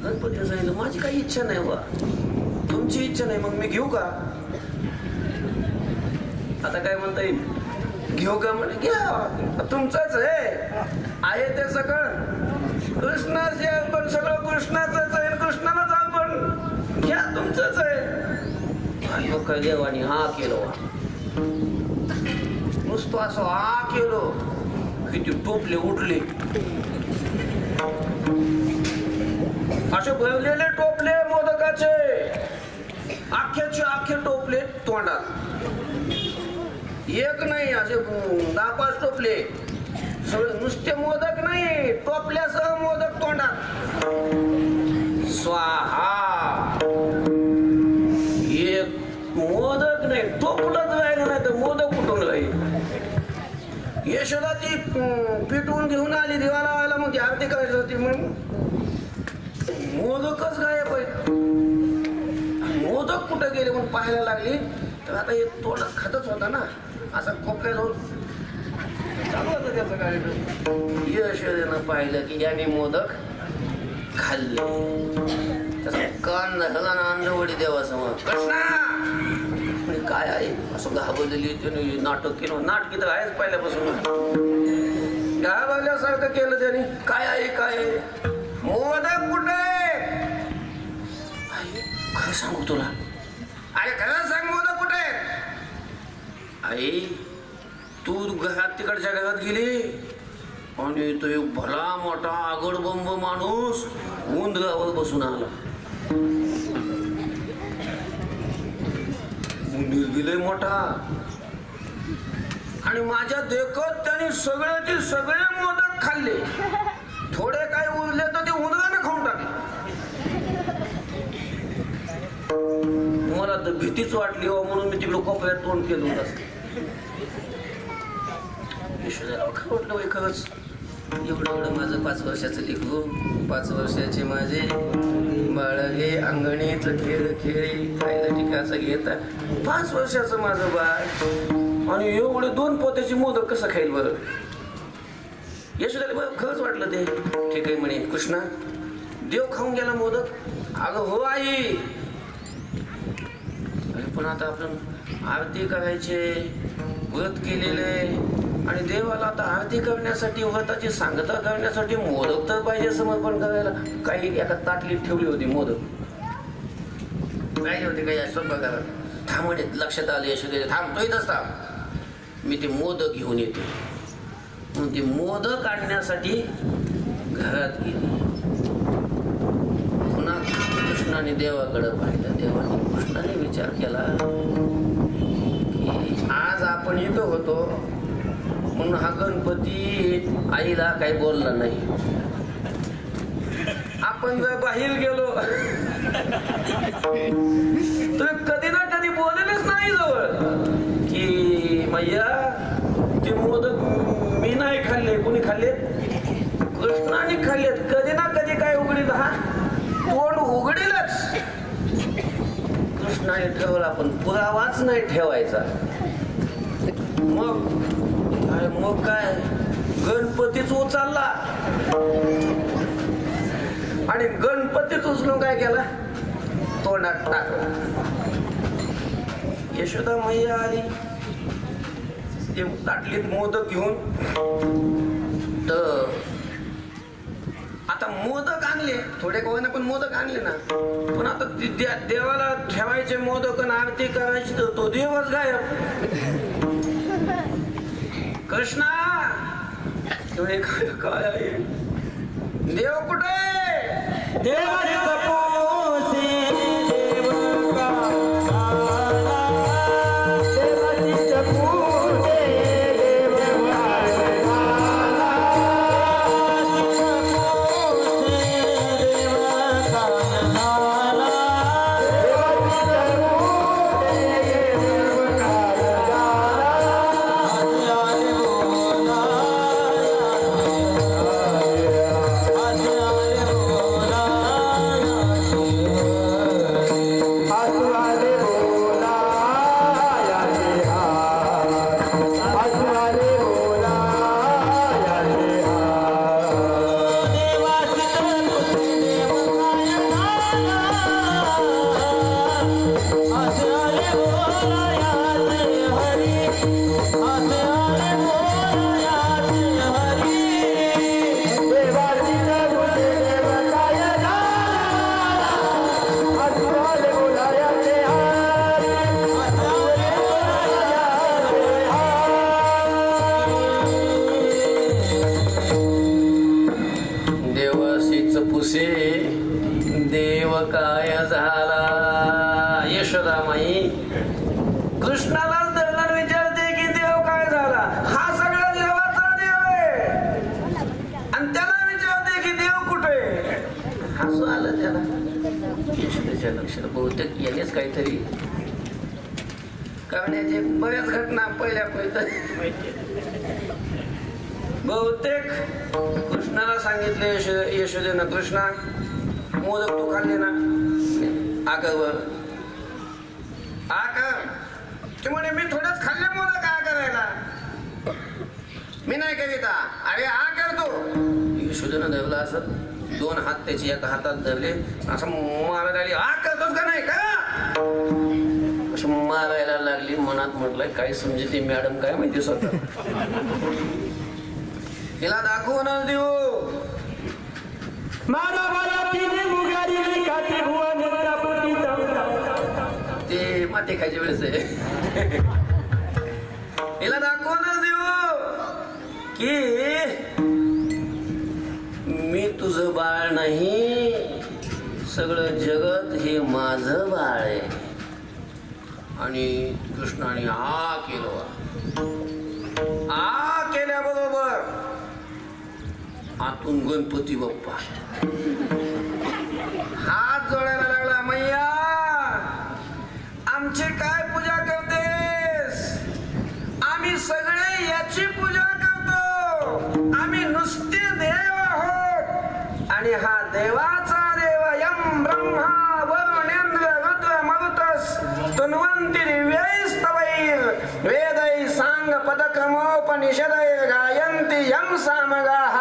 S1: गणपतीने सांगितलं माझी काही इच्छा नाही बा, तुमची इच्छा नाही, मग मी घेऊ का? आता काय म्हणता येईल, घेऊ का? म्हणजे घ्या, तुमचंच आहे. आहे ते सगळं कृष्णाचे, पण सगळं कृष्णाचंच आहे, कृष्णाला जाऊ पण घ्या, तुमचंच आहे. आणि मग काय देवानी हा केलो, नुसतं असं हा केलो, किती टोपले उठले. असे भरलेले टोपले मोदकाचे, आख्याचे आखे टोपले तोंडात. एक नाही, असे 10-5 टोपले. सगळे नुसते मोदक नाही, टोपल्यासह मोदक तोंडात. स्वाहा. एक मोदक नाही, टोपलंच राहिलं नाही तर मोदक कुठून राहील? यशोदा ती पिटवून घेऊन आली दिवा लावायला, मग ती आरती करायची होती म्हणून मोदकच गायब आहे. मोदक कुठं गेले म्हणून पाहायला लागली तर आता हे तोंडात खातच होता ना, असा कोपऱ्या जाऊन चालू होतं त्याचं कार्यक्रम. यशोदेनं पाहिलं की याने मोदक खाल्ले. त्याचा कान झाला ना अंडवडी देवासमोर. कृष्णा काय आहे असं घाबरलेली त्याने नाटक केलं. नाटकी तर आहेच पहिल्यापासून, घाबरल्यासारखं केलं त्याने. काय आहे काय मोदक कुठे? काय सांगू तुला? अरे खरं सांग, मोदक कुठे आहेत? आई तू घरात तिकडच्या घरात गेली आणि तो एक भला मोठा आगडबंब माणूस उंदरावर बसून आला. उंदीर गेले मोठा आणि माझ्या देखत त्याने सगळ्याचे सगळे मोदक खाल्ले. थोडे काय उरले तर ते उंदराने खाऊन टाकले. मला तर भीतीच वाटली हो, म्हणून मी तिकडे कोपऱ्यात तोंड केलं होतं. वाटलं खरंच एवढं माझं 5 वर्षाचं लेकरू, 5 वर्षाचे माझे बाळ हे अंगणीचं खेळी खायला टिकाचं घेतात. 5 वर्षाचं माझं बाळ आणि एवढे 2 पोत्याची मोदक कसं खाईल बरं? यशोदाला बरं खरंच वाटलं ते. ठीक आहे म्हणे, कृष्णा देव खाऊन गेला मोदक. अगं हो आई, पण आता आपण आरती करायचे, व्रत केलेले आणि देवाला आता आरती करण्यासाठी, व्रताची सांगता करण्यासाठी मोदक तर पाहिजे समर्पण करायला. काही एका ताटलीत ठेवली होती मोदक, काही होते काही स्वयंपाकघरात. थांबणे लक्षात आले यशोदे, थांब तो इथंच थांब, मी ते मोदक घेऊन येते. म्हणून ते मोदक आणण्यासाठी घरात गेली. पुन्हा कृष्णाने देवाकडे पाहिलं. देवाने कृष्णाने विचार केला की आज आपण इथं होतो म्हणून हा गणपती आईला काही बोलला नाही. आपण जर बाहेर गेलो तर कधी ना कधी बोलेलच नाही जवळ की मैया ते मोदक मी नाही खाल्ले, कोणी खाल्ले? कृष्णाने खाल्लेत. कधी ना कधी काय उघडील, हा तोंड उघडीलच. कृष्णाने ठेवला पण पुरावाच नाही ठेवायचा. मग काय गणपतीच उचलला आणि गणपतीच उचलून काय केला, तोंडात टाकला. यशोदा मैया आली ते ताटलीत मोदक घेऊन. तर आता मोदक आणले, थोडे कोणाला पण मोदक आणले ना, पण आता देवाला ठेवायचे मोदक आणि आरती करायची तर तो देवच गायब. कृष्णा काय आहे, देव कुठे? देव काय झाला? यशोदामाई कृष्णालाच धरणार विचारते की देव काय झाला. हा सगळा देवाचा देव आहे आणि त्याला विचारते की देव कुठे. हसू आलं त्याला. यशोदेच्या लक्षात बहुतेक यानेच काहीतरी करण्याचे बऱ्याच घटना पहिल्या बहुतेक कृष्णाला सांगितले यशोदेनं, कृष्णा मोदक तू खाल्ले ना, आकर ते म्हणे मी थोडंच खाल्ले मोदक करायला, मी नाही कविता. अरे करतो. यशोदेनं धरला असं 2 हात त्याची एका हातात धरले, असं मारायला लागली. करतोस का नाही का असं मारायला लागली. मनात म्हटलंय काय समजते मॅडम काय माहिती स्वतः, तिला दाखवूनच देऊ.
S2: मारा तिने मुगारी काठी भुवन
S1: माती खायची वेळेस आहे. हिला दाखवूनच देऊ की मी तुझं बाळ नाही, सगळं जगत हे माझं बाळ आहे. आणि कृष्णाने आ केलं. आ केल्याबरोबर आतून गणपती बाप्पा हात जोडायला लागला. मैया आमची काय पूजा करतेस? आम्ही सगळे याची पूजा करतो. आम्ही नुसते देव आहोत आणि हा देवाचा देव. यम ब्रह्मा वरुणेंद्र रुद्र मरुतस तन्वंती दिव्यैस्तवैर वेदै सांग पदक्रमोपनिषदैर गायन्ति यम सामगाः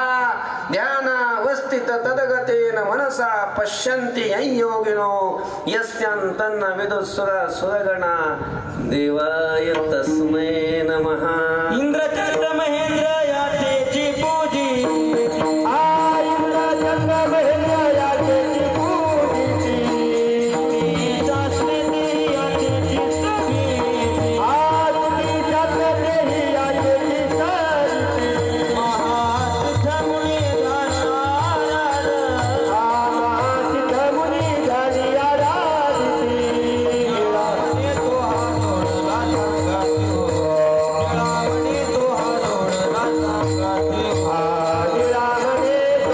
S1: ध्यानावस्थित तद्गतेन मनसा पश्यन्ति यं योगिनो यस्यान्तन्न विदुस्सुरा सुरगणा देवाय तस्मै नमः.
S2: इंद्रचंद्र महेंद्र याचेची पूजी, इंद्रचंद्र महेंद्र याचेची पूजी, शास्त्रे याचेची सभी, आरती शास्त्रे याचेची सभी, महासिद्ध मुनी झाली आराधिती. निळामणी तो हा जोडला सांगाती हो, निळामणी तो हा जोडला सांगाती हो, निळामणी तो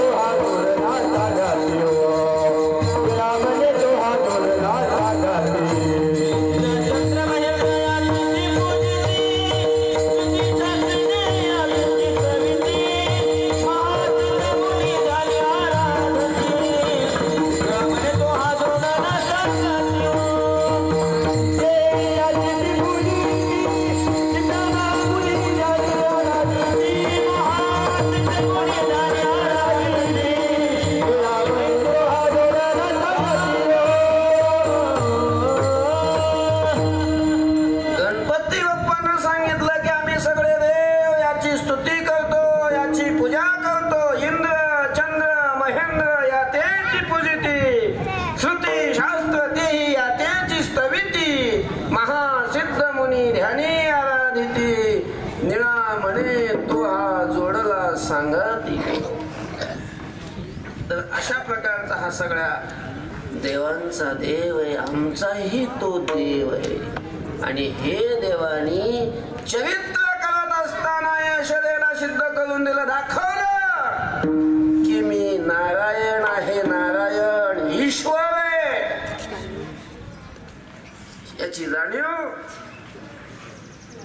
S2: हा जोडला सांगाती हो, निळामणी तो हा जोडला सांगाती. इंद्रचंद्र महेंद्र याचेची पूजिती, तुझी शास्त्रे याचेची सविती, महासिद्ध मुनी झाली आराधती. निळामणी तो हा जोडला सांगाती हो. देवी याचेची पूजिती, सीतामा मुनी झाली आराधती, महासिद्ध मुनी झाली आराधती. निळामणी तो हा जोडला सांगाती हो.
S1: गणपती बाप्पानं सांगितलं की आम्ही सगळे देव याची स्तुती करतो, याची पूजा करतो. इंद्र चंद्र महेंद्र या तेची पूजिती, श्रुती शास्त्र तेही या तेची स्तविती, महासिद्ध मुनी ध्यानी आराधिती. निळा म्हणे तो हा जोडला सांगाती. तर अशा प्रकारचा हा सगळ्या देवांचा देव आहे, आमचाही तो देव आहे. आणि हे देवानी चरित्र करत असताना यशोदेला सिद्ध करून दिलं, दाखवलं की मी नारायण आहे, नारायण ईश्वर आहे. याची जाणीव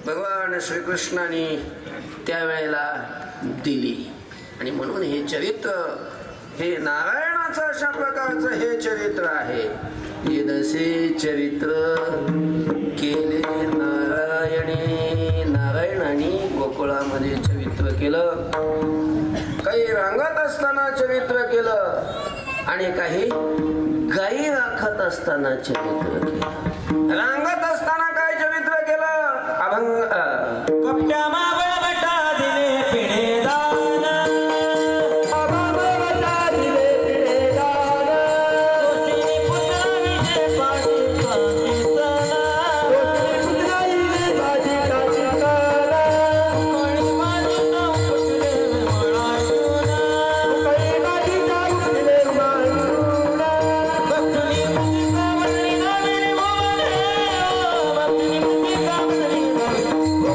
S1: भगवान श्रीकृष्णाने त्यावेळेला दिली. आणि म्हणून हे चरित्र हे नारायणाचं अशा प्रकारचं हे चरित्र आहे. येदसे चरित्र केले नारायणे, नारायणाने गोकुळामध्ये चरित्र केलं. काही रांगत असताना चरित्र केलं आणि काही गाई राखत असताना चरित्र केलं. रांगत असताना काय चरित्र केलं? अभंग
S2: कपट्या मागे बटा दिले पिढे दान, मागे बटा दिले पिढे दान, दोषी पुत्राविषे पाठी कीर्तन, दोषी पुत्राविषे पाठी कीर्तन, कळी माझीचा उपटले मळायून, कळी माझीचा उपटले मळायून, भक्तुनी मुझी कामणी नावेने मोने, भक्तुनी मुझी कामणी नावेने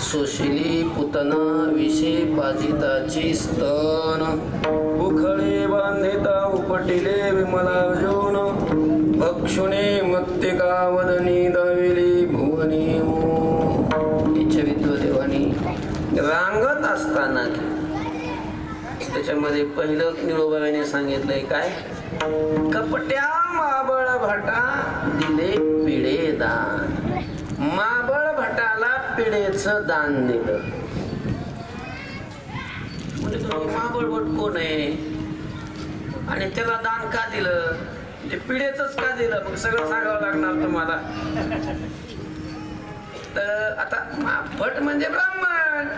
S1: सोशिली पुतना विषे पाजिताची स्तन उखळे बांधिता उपटिले विमलार्जुन भक्षुणे मत्तिका वदनी दाविली भुवनी इच्छा देवानी रांगत असताना त्याच्यामध्ये पहिलं निळोबाईने सांगितलंय काय कपट्या माबळ भटा दिले पिढे दान माबळ भटाला पिढेचं दान दिलं म्हणजे तुम्ही माबळ भट कोण आहे आणि त्याला दान का दिलं ते पिढेच का दिलं मग सगळं सांगावं लागणार तुम्हाला तर आता भट म्हणजे ब्राह्मण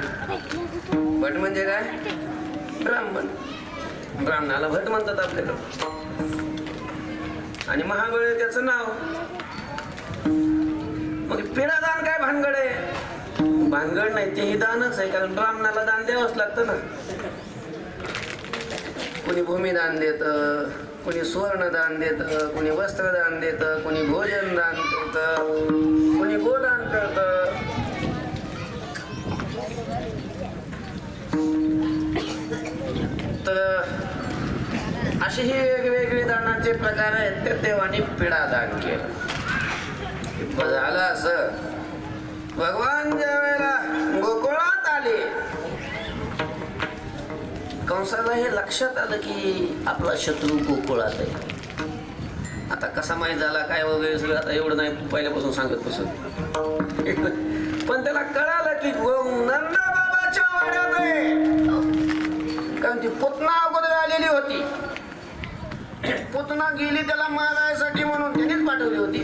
S1: भट म्हणजे काय ब्राह्मण ब्राह्मणाला भट म्हणतात आपल्याकडं आणि महाबळ त्याचं नाव मग पिढादान काय भानगड आहे भानगड नाही तेही दानच आहे कारण ब्राह्मणाला दान द्यावंच लागतं ना कोणी भूमिदान देत कोणी सुवर्णदान देत कोणी वस्त्रदान देत कोणी भोजन दान करत कोणी गोदान करत तर असे ही वेगवेगळे दानाचे प्रकार आहेत त्या देवाने पिढादान केलं झालं असं भगवान ज्या वेळेला गोकुळात आले कंसाला हे लक्षात आलं की आपला शत्रू गोकुळात आहे आता कसा माहीत झाला काय वगैरे सगळं आता एवढं नाही पहिल्यापासून सांगत बसत पण त्याला कळालं की नंदा बाबाच्या वाड्यात आहे कारण ती पुतना अगोदर आलेली होती पुतना गेली त्याला मारायसाठी म्हणून त्यानेच पाठवली होती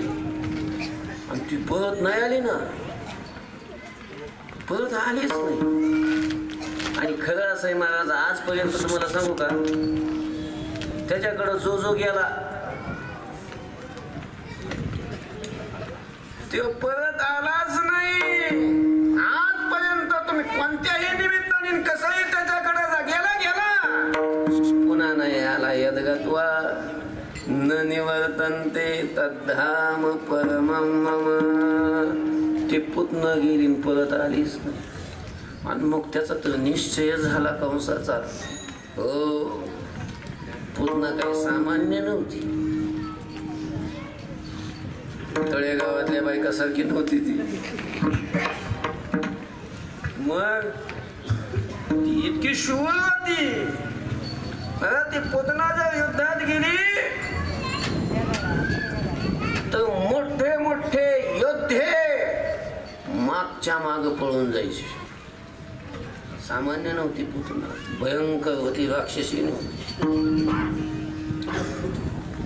S1: आणि ती परत नाही आली ना परत आलीच नाही आणि खरं असं आहे महाराज आजपर्यंत तुम्हाला सांगू का त्याच्याकडं जो जो गेला तो परत आलाच नाही आजपर्यंत तुम्ही कोणत्याही निमित्ताने कसंही त्याच्याकडे गेला पुन्हा नाही आला यद्गत्वा न निवर्तन्ते तद्धाम परमं मम ती पुतना गेली परत आलीच नाही आणि मग त्याचा तर निश्चय झाला कंसाचा हो पुन्हा काही सामान्य नव्हती तळेगावातल्या बायकासारखी नव्हती ती मग ती इतकी शूर होती ती पुतना जर युद्धात गेली तर मोठे मोठे योद्धे मागच्या माग पळून जायचे सामान्य नव्हती पुतना भयंकर होती राक्षसी नव्हती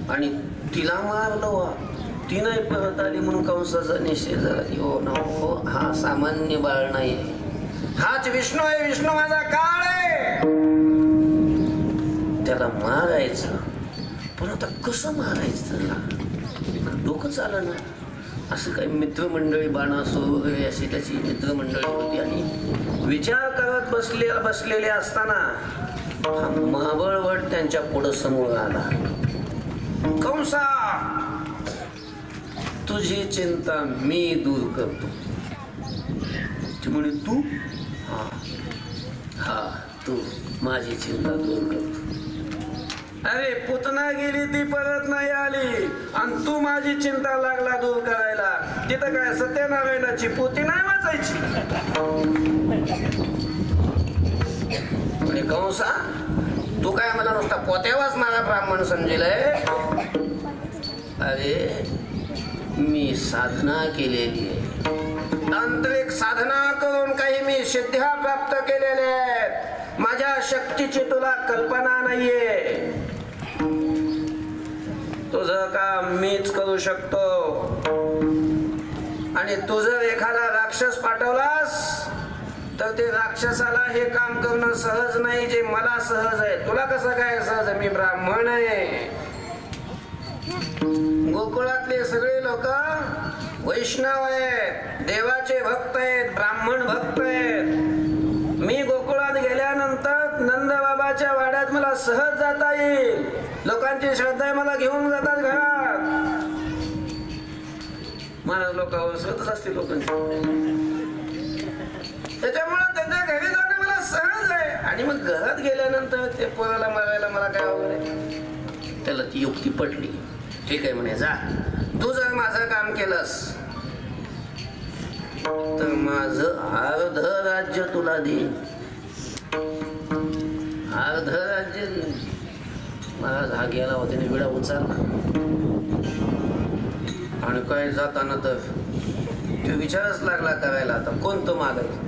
S1: आणि तिला मारलं वा ती नाही परत आली म्हणून कंसाचा निश्चय झाला हो ना हो हा सामान्य बाळ नाही हाच विष्णू आहे विष्णू माझा काळ आहे त्याला मारायचं पण आता कसं मारायचं त्याला डोकं चालं ना असं काही मित्रमंडळी बाणासुर वगैरे अशी त्याची मित्रमंडळी होती आणि विचार करत बसलेले असताना हा महाबळवट त्यांच्या पुढं समोर आला कंसा तुझी चिंता मी दूर करतो ती म्हणे तू हा तू माझी चिंता दूर करतो अरे पुतना गेली ती परत नाही आली आणि तू माझी चिंता लागला दूर करायला तिथं काय सत्यनारायणाची पोती नाही वाचायची कंसा तू काय मला नुसता पोत्यावाच माझा ब्राह्मण समजेलय अरे मी साधना केलेली आहे तांत्रिक साधना करून काही मी सिद्ध्या प्राप्त केलेल्या आहेत माझ्या शक्तीची तुला कल्पना नाहीये तुझं काम मीच करू शकतो आणि तू जर एखादा राक्षस पाठवलास तर ते राक्षसाला हे काम करणं सहज नाही जे मला सहज आहे तुला कसं काय सहज आहे मी ब्राह्मण आहे गोकुळातले सगळे लोक वैष्णव आहेत देवाचे भक्त आहेत ब्राह्मण भक्त आहेत मी गोकुळात गेल्यानंतर नंद बाबाच्या वाड्यात मला सहज जाता येईल लोकांची श्रद्धा मला घेऊन जातात घरात महाराज लोकांवर श्रद्धा असते लोकांची त्याच्यामुळे त्यांच्या घरी जाणं मला सहज आहे. आणि मग घरात गेल्यानंतर ते पोराला मारायला मला काय अवघड आहे. त्याला ती युक्ती पटली. ठीक आहे म्हणे, जा तू जर माझं काम केलंस तर माझं अर्ध राज्य तुला देईन. अर्ध राज्य महाराज हा गेला होता, त्याने विडा उचलला आणि काय जाताना तर तो विचारच लागला करायला, आता कोणतं मागायचं,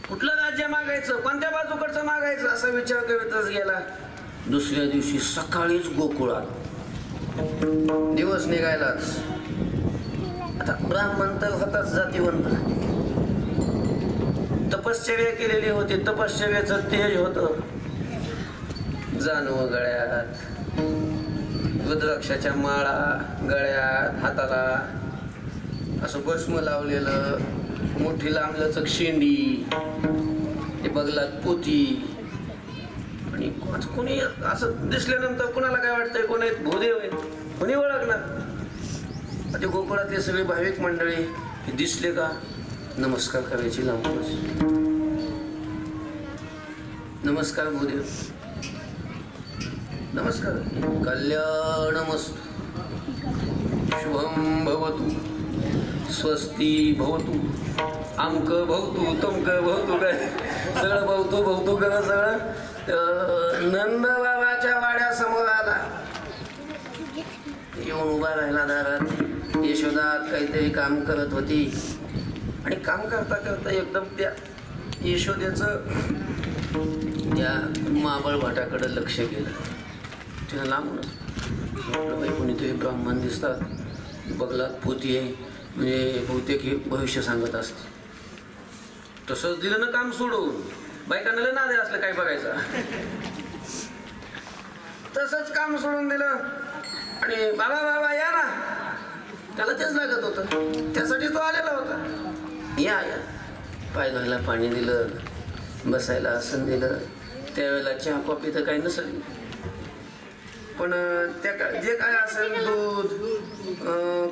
S1: कुठलं राज्य मागायचं, कोणत्या बाजूकडचं मागायचं असा विचार करीतच गेला. दुसऱ्या दिवशी सकाळीच गोकुळात दिवस निघायलाच. आता ब्राह्मण तर होताच जातीवंत, तपश्चर्या केलेली होती, तपश्चर्याचं तेज होतं. जानव गळ्यात, रुद्राक्षाच्या माळा गळ्यात, हाताला असं भस्म लावलेलं, मोठी लांबलचक शेंडी, ते बगलात पोती. आणि कोणी असं दिसल्यानंतर कुणाला काय वाटतंय, कोण आहेत भूदेव आहेत, कोणी ओळखणार. ते गोकुळातले सगळे भाविक मंडळी हे दिसले का नमस्कार करायची लांबच. नमस्कार भूदेव, नमस्कार. कल्याणमस्तु, शुभम भवतु, स्वस्ती भवतु, आमक भवतु, तमक भवतु, काय सगळं भवतु भवतु करा सगळं. नंद बाबाच्या वाड्यासमोर आला, येऊन उभा राहिला दारात. यशोदात काहीतरी काम करत होती आणि काम करता करता एकदम त्या यशोदेचं त्या माबळ भाटाकडे लक्ष गेलं. तिला लांबूनच कोणीतरी ब्राह्मण दिसतात, बगलात पोती आहे, म्हणजे बहुतेक हे भविष्य सांगत असते. तसंच दिलं ना काम सोडून, बायकांना लय नादे असलं काय बघायचं. तसंच काम सोडून दिलं आणि बाबा बाबा या ना, त्याला तेच लागत होतं, त्यासाठी तो आलेला होता. या या, पाय धुवायला पाणी दिलं, बसायला आसन दिलं. त्यावेळेला चहा कॉफी तर काही नसेल, पण त्या जे काय असेल दूध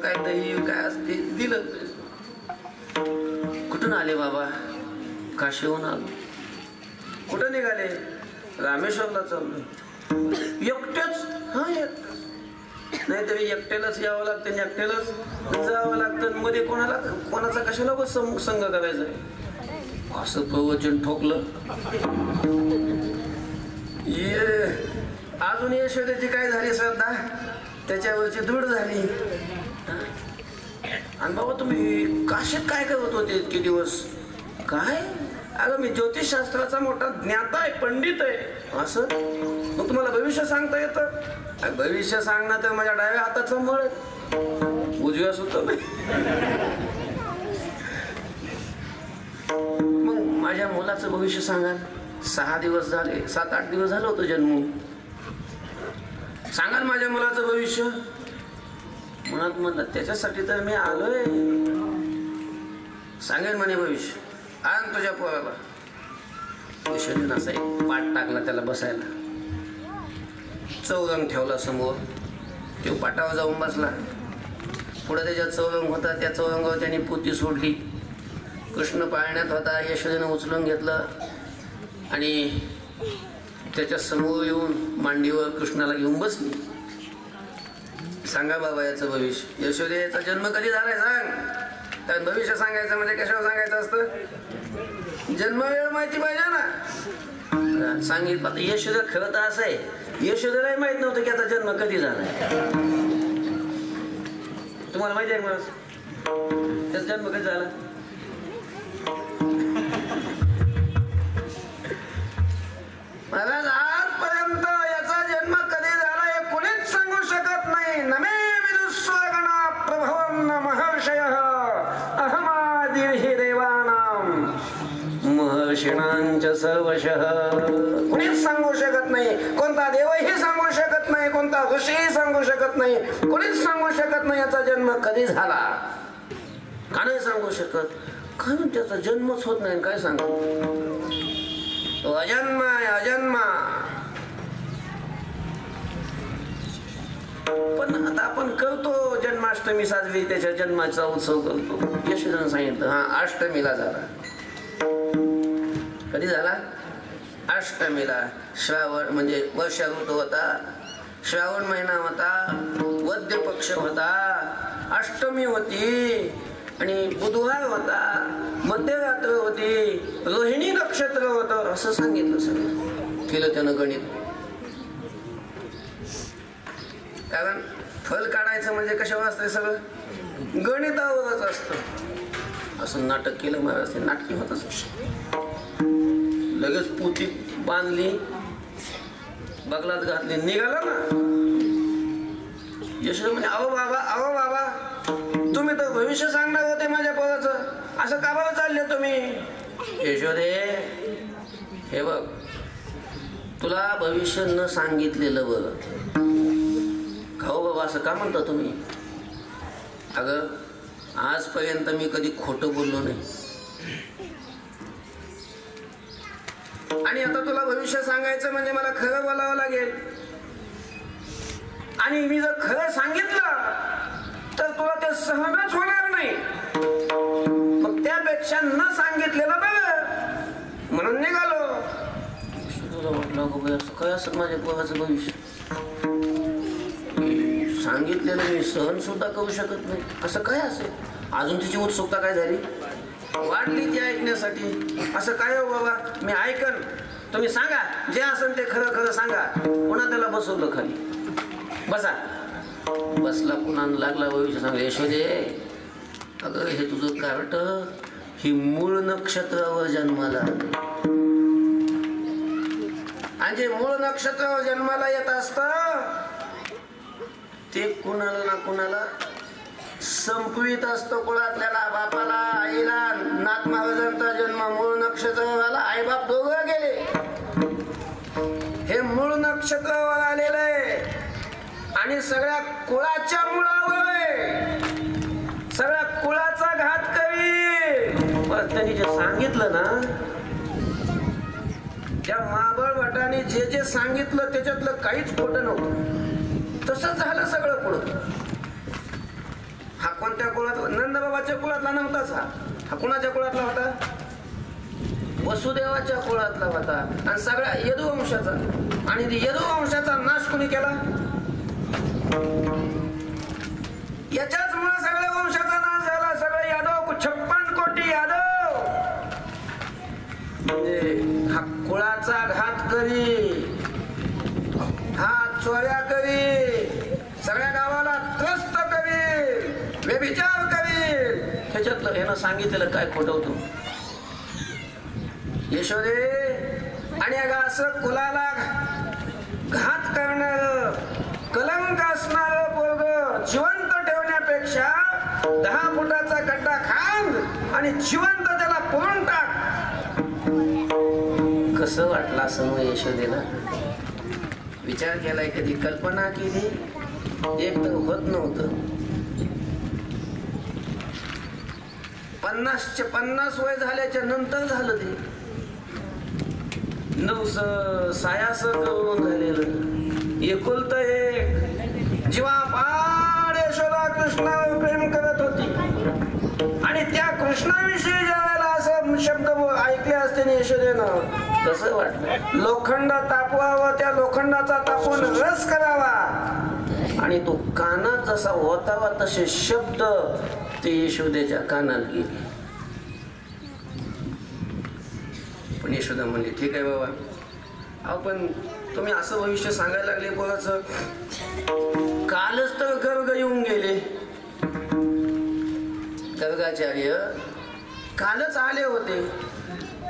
S1: काय दही काय असते दिलं. कुठून आले बाबा? काशीहून आलो. कुठं निघाले? रामेश्वरला चाललो. एकटेच? हा एकटेच. नाहीतरी एकट्यालाच यावं लागतं, एकट्यालाच जावं लागतं. मध्ये कोणाचा कशाला संग करायचा आहे असं प्रवचन ठोकलं. अजून यशोदेची काय झाली श्रद्धा, त्याच्यावरची दृढ झाली. आणि बाबा तुम्ही काशीत काय करत होते इतके दिवस? काय? अगं मी ज्योतिषशास्त्राचा मोठा ज्ञाता आहे, पंडित आहे. असं मग तुम्हाला भविष्य सांगता येतं? भविष्य सांगणं तर माझ्या डाव्या हाताचं मळ, उजव्या सुद्धा नाही. मग माझ्या मुलाचं भविष्य सांगा. 6 दिवस झाले, 7-8 दिवस झालं होतं जन्म. सांगा माझ्या मुलाचं भविष्य. म्हणत म्हणलं त्याच्यासाठी तर मी आलोय. सांगेन म्हणे भविष्य. आण तुझ्या पोराला. यशोदेनं असा एक पाट टाकला त्याला बसायला. चौरंग ठेवला समोर. तो पाटावर जाऊन बसला. पुढे त्याच्या चौरंग होता, त्या चौरंगावर त्याने पोती सोडली. कृष्ण पाळण्यात होता, यशोदेनं उचलून घेतलं आणि त्याच्या समोर येऊन मांडीवर कृष्णाला घेऊन बसली. सांगा बाबा याचं भविष्य. यशोदेचा जन्म कधी झालाय सांग. कारण भविष्य सांगायचं म्हणजे कशावर सांगायचं असतं? जन्मवेळ माहिती पाहिजे ना. सांगितलं. आता यशोदा खरं तर असं आहे, यशोदेलाही माहित नव्हतं की आता जन्म कधी झालाय. तुम्हाला माहिती आहे मला त्याचा जन्म कधी झाला? महाराज आजपर्यंत याचा जन्म कधी झाला हे कोणीच सांगू शकत नाही. नमे विदुस्वगणा प्रभवं न महर्षयः अहमादिर्हि देवानां महर्षिणांच सर्वशः. कोणीच सांगू शकत नाही. कोणता देवही सांगू शकत नाही, कोणता ऋषीही सांगू शकत नाही, कोणीच सांगू शकत नाही याचा जन्म कधी झाला. का नाही सांगू शकत? कारण त्याचा जन्मच होत नाही. काय सांगू? तो अजन्मा आहे, अजन्मा. पण आता आपण करतो जन्माष्टमी साजरी, त्याच्या जन्माचा उत्सव करतो. यशोदेनं सांगितलं हा अष्टमीला झाला. कधी झाला? अष्टमीला. श्रावण म्हणजे वर्षा ऋतू होता, श्रावण महिना होता, वद्य पक्ष होता, अष्टमी होती आणि बुधवार होता, मध्यरात्र होती, रोहिणी नक्षत्र होतं, असं सांगितलं. सगळं केलं त्यानं गणित. कारण फल काढायचं म्हणजे कशावर असतं? सगळं गणितावरच असतं. असं नाटक केलं महाराज. ते नाटकी होतच. लगेच पोती बांधली, बगलात घातली, निघाला ना. यशोदा म्हणजे अहो बाबा तुम्ही तर भविष्य सांगणार होते माझ्या पोराचं, असं का बरं चालले तुम्ही? यशोदे हे बघ, तुला भविष्य न सांगितलेलं बरं. खाऊ बाबा असं का म्हणता तुम्ही? अगं आजपर्यंत मी कधी खोटं बोललो नाही, आणि आता तुला भविष्य सांगायचं म्हणजे मला खरं बोलावं लागेल. आणि मी जर खरं सांगितलं तर तुला ते सहनच होणार नाही. मग त्यापेक्षा न सांगितलेलं बरं म्हणून निघालो. तुला म्हटलं असं काय असत माझ्या पोराचं भविष्य? सांगितलेलं मी सहन सुद्धा करू शकत नाही, असं काय असेल? अजून तिची उत्सुकता काय झाली, वाढली ती ऐकण्यासाठी. असं काय हो बाबा, मी ऐकन, तुम्ही सांगा जे असेल ते खरं खरं सांगा. पुन्हा त्याला बसवलं खाली. बसा. बसला, पुन्हा लागला भविष्य सांगा. यशोदे अगं हे तुझं कार्ट ही मूळ नक्षत्रावर जन्माला, आणि जे मूळ नक्षत्रावर जन्माला येत असतं ते कुणाला ना कुणाला संपवित असतो. कुळातल्याला, बापाला, आईला. नाथ महाराजांचा जन्म मूळ नक्षत्रावर आला, आई बाप दोघं गेले. हे मूळ नक्षत्रावर आलेलं आहे आणि सगळ्या कुळाच्या मुळावर आहे. सगळ्या कुळाचा घात करी. बस त्यांनी जे सांगितलं ना, त्या महाबळ भटाने जे जे सांगितलं त्याच्यातलं काहीच खोटं नव्हतं. तसंच झालं सगळं पुढं. हा कोणत्या कुळात? नंदबाबाच्या कुळातला नव्हताच. हा कुणाच्या कुळातला होता? वसुदेवाच्या कुळातला होता, आणि सगळ्या यदुवंशाचा. आणि यदुवंशाचा नाश कोणी केला? याच्याच मुळे सगळ्या वंशाचा नाश झाला. सगळे यादव, 56 कोटी यादव. म्हणजे हा कुळाचा घात करी, हा चोऱ्या करी, सगळ्या गावाला त्रस्त करी, व्यभिचार करी. ह्याच्यातलं ह्यानं सांगितलेलं काय खोटं होतं? यशोदे आणि अगं असं कुलाला घात करणार, कलंक असणार पोरग जिवंत ठेवण्यापेक्षा 10 फुटाचा गड्डा खांद आणि जिवंत त्याला पुरून टाक. कसं वाटलं असं मग यशोदेला? विचार केलाय कधी? कल्पना केली? एक तर होत नव्हतं. 50 वय झाल्याच्या नंतर झालं ते. नवस सायास करून झालेलं. एकुलत एक जीवापाड यशोदा कृष्णावर प्रेम करत होती, आणि त्या कृष्णाविषयी ज्या वेळेला असं शब्द ऐकले असते यशोदेनं, कसं वाटलं? लोखंड तापवावं, त्या लोखंडाचा तापून रस करावा, आणि तो कानात जसा होतावा तसे शब्द ते यशोदेच्या कानात गेले. पण यशोदा म्हणली ठीक आहे बाबा, आपण तुम्ही असं भविष्य सांगायला लागले पोराचं. कालच तर गर्ग येऊन गेले. गर्गाचार्य कालच आले होते,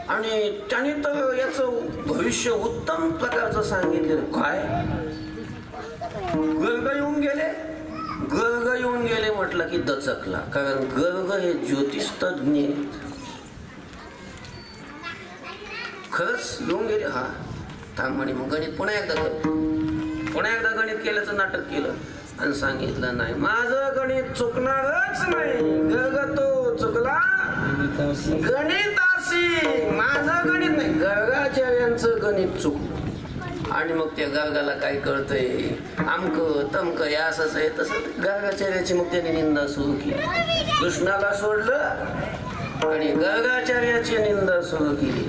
S1: आणि त्यांनी तर याचं भविष्य उत्तम प्रकारचं सांगितलं. काय गर्ग येऊन गेले? गर्ग येऊन गेले म्हटलं की दचकला, कारण गर्ग हे ज्योतिषतज्ञ आहेत. खरंच येऊन गेले? हा थांब म्हणे, मग गणित पुन्हा एकदा कर. पुन्हा एकदा गणित केल्याचं नाटक केलं आणि सांगितलं नाही माझं गणित चुकणारच नाही. गर्ग तो चुकला गणिताशी, माझं गणित नाही, गर्गाचार्यांचं गणित चुकलं. आणि मग त्या गर्गाला काय कळतंय, आमक तमक या असंच आहे तसं गर्गाचार्याची मग त्याने निंदा सुरू केली. कृष्णाला सोडलं आणि गर्गाचार्याची निंदा सुरू केली.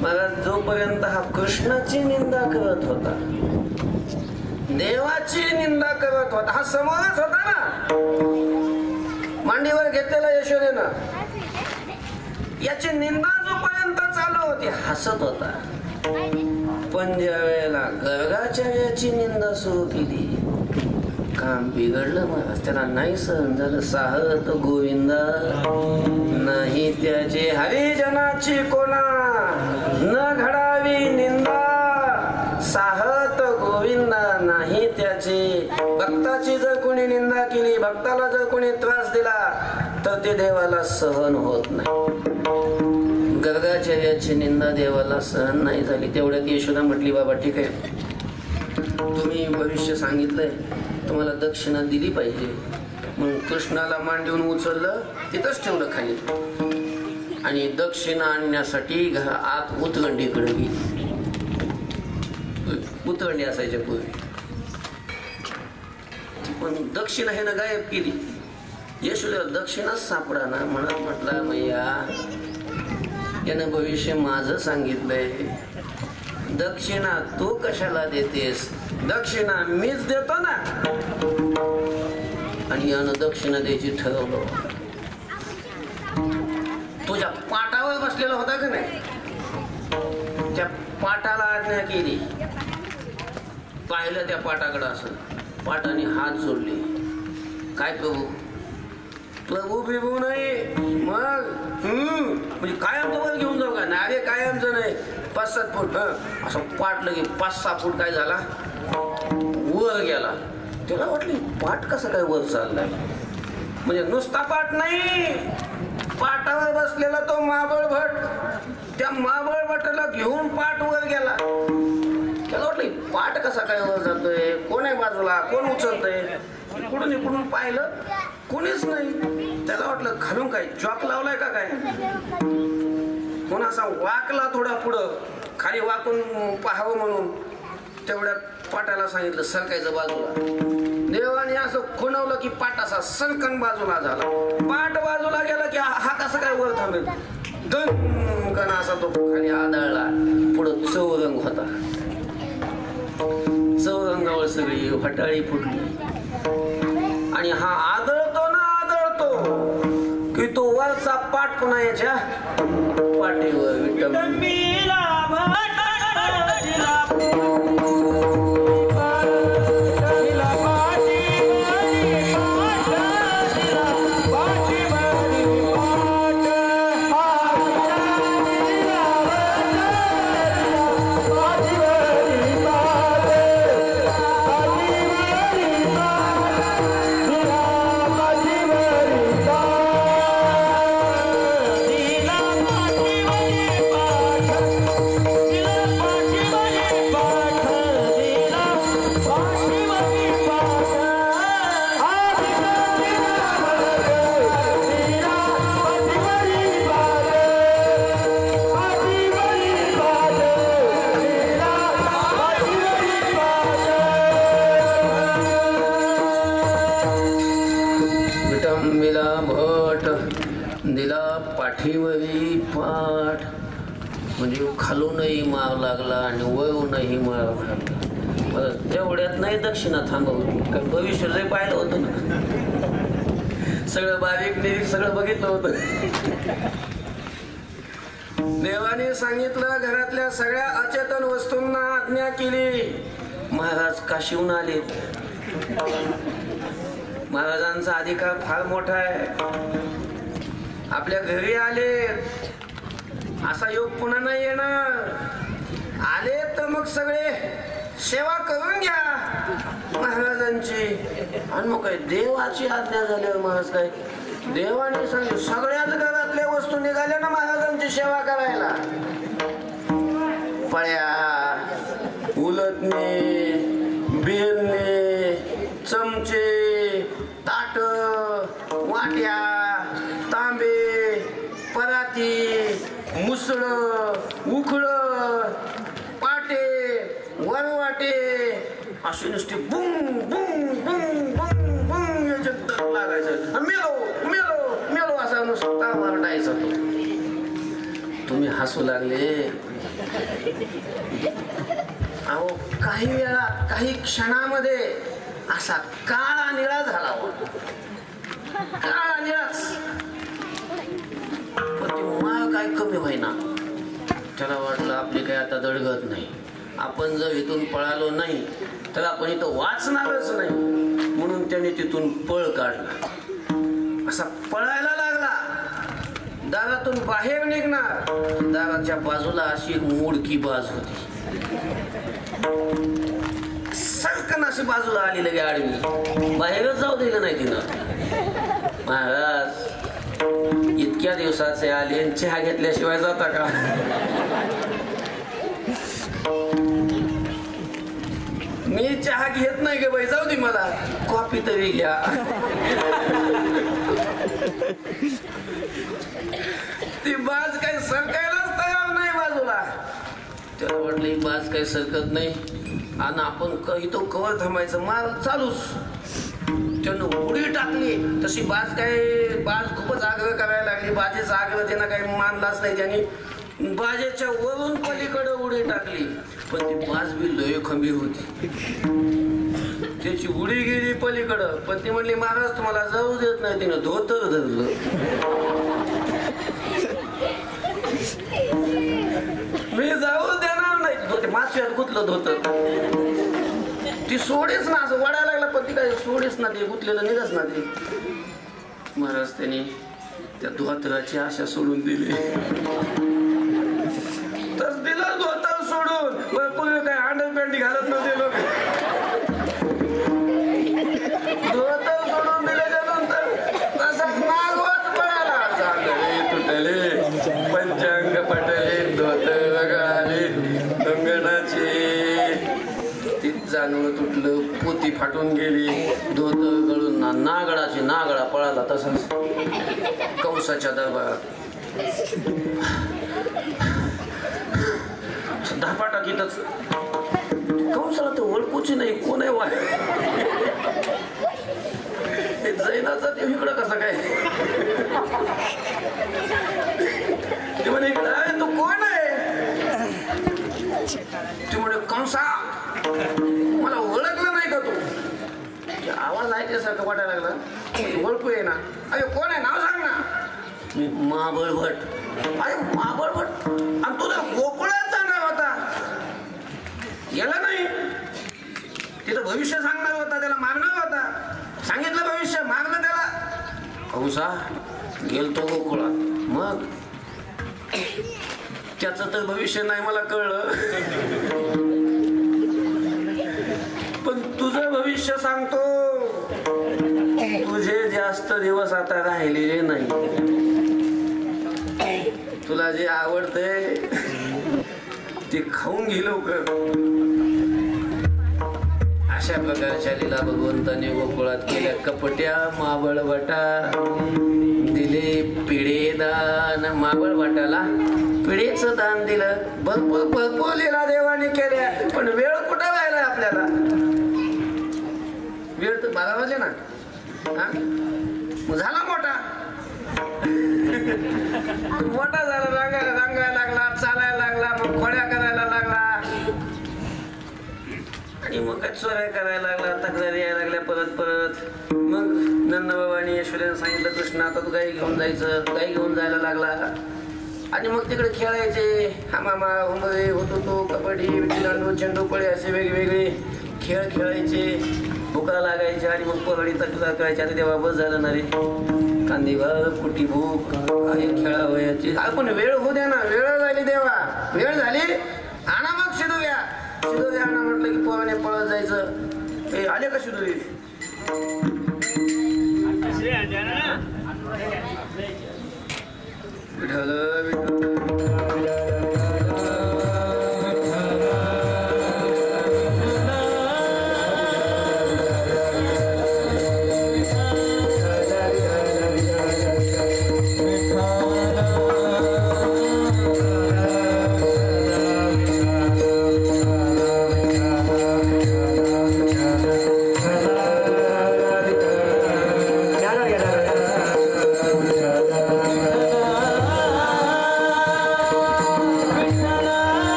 S1: मला जोपर्यंत हा कृष्णाची निंदा करत होता, देवाची निंदा करत होता, हा समोरच होता ना, मांडीवर घेतलेला यशोदेनं, याची निंदा जोपर्यंत चालू होती हसत होता. पण ज्या वेळेला गर्गाचार्याची निंदा सुरू केली, काम बिघडलं. महाराज त्याला नाही सहन झालं. साहत गोविंदा नाही त्याचे हरिजनाची कोणा, न घडावी निंदा. साहत गोविंदा नाही त्याची. भक्ताची जर कोणी निंदा केली, भक्ताला जर कोणी त्रास दिला तर ते देवाला सहन होत नाही. गर्गाचार्याची निंदा देवाला सहन नाही झाली. तेवढ्यात यशोदा म्हटली, बाबा ठीक आहे, तुम्ही भविष्य सांगितलंय, तुम्हाला दक्षिणा दिली पाहिजे. मग कृष्णाला मांडीवून उचललं, तिथंच ठेवलं खाली आणि दक्षिणा आणण्यासाठी आत उतगंडीकडे गेली. उतगंडी असायच्या पूर्वी, पण दक्षिणा हे ना गायब केली. यशोदेला दक्षिणाच सापडा ना. म्हणत म्हटला, मैया यानं भविष्य माझं सांगितलंय, दक्षिणा तू कशाला देतेस, दक्षिणा मीच देतो ना. आणि यानं दक्षिणा द्यायची ठरवलं. तुझ्या पाटावर बसलेला होता का नाही, त्या पाटाला आज्ञा केली. पाहिलं त्या पाटाकडे असं, पाटाने हात जोडले. काय प्रभू, प्रभू बिभू नाही मग म्हणजे कायमचं वर घेऊन जाऊ का? नाही रे, कायमचं नाही. 5-7 फूट असं पाट लगे 5-6 फूट काय झाला, वर गेला. त्याला वाटली पाट कसं काय वर चाललाय. म्हणजे नुसता पाट नाही, पाटावर बसलेला तो महाबळ भट, त्या महाबळ भटाला घेऊन पाट वर गेला. त्याला वाटलं पाट कसा काय वर जातोय, कोण आहे बाजूला, कोण उचलतंय. इकडून इकडून पाहिलं, कोणीच नाही. त्याला वाटलं खालून काय चॉक लावलाय का काय. कोण असा वाकला थोडा पुढं, खाली वाकून पाहावं म्हणून. तेवढ्यात पाटाला सांगितलं सरकायचं बाजूला. देवाने असं खुणवलं की पाट असा सरकन बाजूला झाला. पाट बाजूला गेला की हा कसं काय वर थांबेल. दणकन असा तो खाली आदळला. पुढं चौरंग होता. चौरंगावर सगळी फटाळी फुटली आणि हा आदळतो ना आदळतो की तो वरचा पाट पुन्हा याच्या पाठीवर विटंबीला दिला पाठीवरी पाठ. म्हणजे खालूनही मार लागला आणि वरूनही मार लागला. तेवढ्यात नाही दक्षिणा थांबवली, कारण भविष्य लय पाहिलं होतं ना, सगळं बारीक निरीक सगळं बघितलं होतं. देवाने सांगितलं, घरातल्या सगळ्या अचेतन वस्तूंना आज्ञा केली. महाराज काशीहून आले. महाराजांचा अधिकार फार मोठा आहे. आपल्या घरी आले, असा योग पुन्हा नाही येणार. आले तर मग सगळे सेवा करून घ्या महाराजांची. आणि मग काय देवाची आज्ञा झाल्यावर महाराज काय देवाने सांगितलं, सगळ्याच घरातल्या वस्तू निघाल्या ना महाराजांची सेवा करायला. पळ्या, उलटणे, बेलणे, चमचे, ताट, वाट्या, तांबे, पराती, मुसळ, उखळ, पाटे, वरवळ अशी नुसती बुंग बुंग बुंग बुंग बुंग याच्यात दर लागायचं. मेलो मेलो मेलो असा नुसता वरडायचा तो. तुम्ही हसू लागले. अहो काही वेळात काही क्षणामध्ये असा काळा निळा झाला. काळा निळाच. पण ती माळ काय कमी व्हायना. त्याला वाटलं आपली काही आता दडगत नाही. आपण जर इथून पळालो नाही तर आपण इथं वाचणारच नाही. म्हणून त्याने तिथून पळ काढला. असा पळायला लागला. दारातून बाहेर निघणार. दाराच्या बाजूला अशी एक मोडकी बाज होती. सरकन अशी बाजूला आली लगे आडवी. बाहेरच जाऊ दिलं नाही तिनं. महाराज इतक्या दिवसाचे आले चहा घेतल्याशिवाय जाता का? मी चहा घेत नाही गे बाई. जाऊ दे मला कॉफी तरी घ्या. ती बाज काही सरकायलाच तयार नाही बाजूला. त्याला वाटलं ही बाज काही सरकत नाही आणि आपण इथं कवर थांबायचं. माल चालूच. त्यानं उडी टाकली. तशी बाज खूपच आग्रह करायला लागली. बाजेचा आग्रह त्यांना काही मानलाच नाही. त्यांनी बाजेच्या वरून पलीकडे उडी टाकली. पण ती बाज बी लय खंबी होती. त्याची उडी गेली पलीकडं. पण ती म्हणली महाराज तुम्हाला जाऊ देत नाही. तिनं धोतर धरलं. मी जाऊ देणार नाही. माश्यात गुतलं धोतर. ती सोडेच ना. असं वडायला लागला पण ती काय सोडेच ना. ते गुतलेलं निघच ना. ते महाराज त्यांनी त्या धोतराची आशा सोडून दिली. तर दिलं धोतर सोडून. पूर्वी काय अंडरपॅन्टी घालत नव्हते लोक. धोतर सोडून दिल्याच्या नंतर तसाच नागवत पडायला. तुटले पंचांग पटले धोतर घाले अंगणाचे. जाणवं तुटलं. पोती फाटून गेली. धोतर गळून नागळा पळाला. तसाच कंसाच्या दरबारात धापा टाकीतच. कंसाला तर ओळखूची नाही. कोण आहे वाय जैनाचा ते इकडं कसं काय? ते म्हणे इकडं आहे. तू कोण आहे? ते म्हणे कंसा मला ओळखलं नाही का तू? आवाज ऐकल्यासारखं वाटायला लागला. ओळखू ये ना. अरे कोण आहे? नाव सांग ना. मी महाबळ भट. अरे महाबळ भट. आणि तुझा गोकुळात जाणार होता. गेला नाही. तिथं भविष्य सांगणार होता. त्याला मारणार होता. सांगितलं भविष्य मारलं त्याला. कंसा गेलतो गोकुळात. मग त्याचं तर भविष्य नाही मला कळलं. पण तुझं भविष्य सांगतो. तुझे जास्त दिवस आता राहिलेले नाही. तुला जे आवडतंय ते खाऊन घे लवकर. अशा प्रकारच्या लीला भगवंताने गोकुळात केल्या. कपट्या माबळ भटा दिले पिढे दान. माबळ भटाला पिढेचं दान दिलं. भरपूर लीला देवाने केल्या. पण वेळ कुठं राहिला आपल्याला? वेळ तर 12 वाजले ना. झाला मोठा झाला. रंगायला लागला. चालायला लागला. मग खोड्या करायला लागला. आणि मग काय चोऱ्या करायला लागला. तक्रारी यायला लागल्या परत. मग नंदबाबांनी यशोदेने सांगितलं कृष्ण आता तू गाई घेऊन जायचं. गाई घेऊन जायला लागला. आणि मग तिकडे खेळायचे. हमामा हुंबरे होतो कबड्डी विटीदांडू चेंडूपळे असे वेगवेगळे खेळ खेळायचे. भुका लागायचे. आणि मग पगडी तक्रार करायची. आता तेव्हा बस झालं ना रे. कांदीभर कुटी भूक खेळावयाची. पण वेळ होऊ द्या ना. वेळ झाली देवा. वेळ झाली. आणा मग शिदूया. शिदूया आणा म्हटलं की पोराने पळत जायचं. ते आले का शिदूरी? विठ्ठल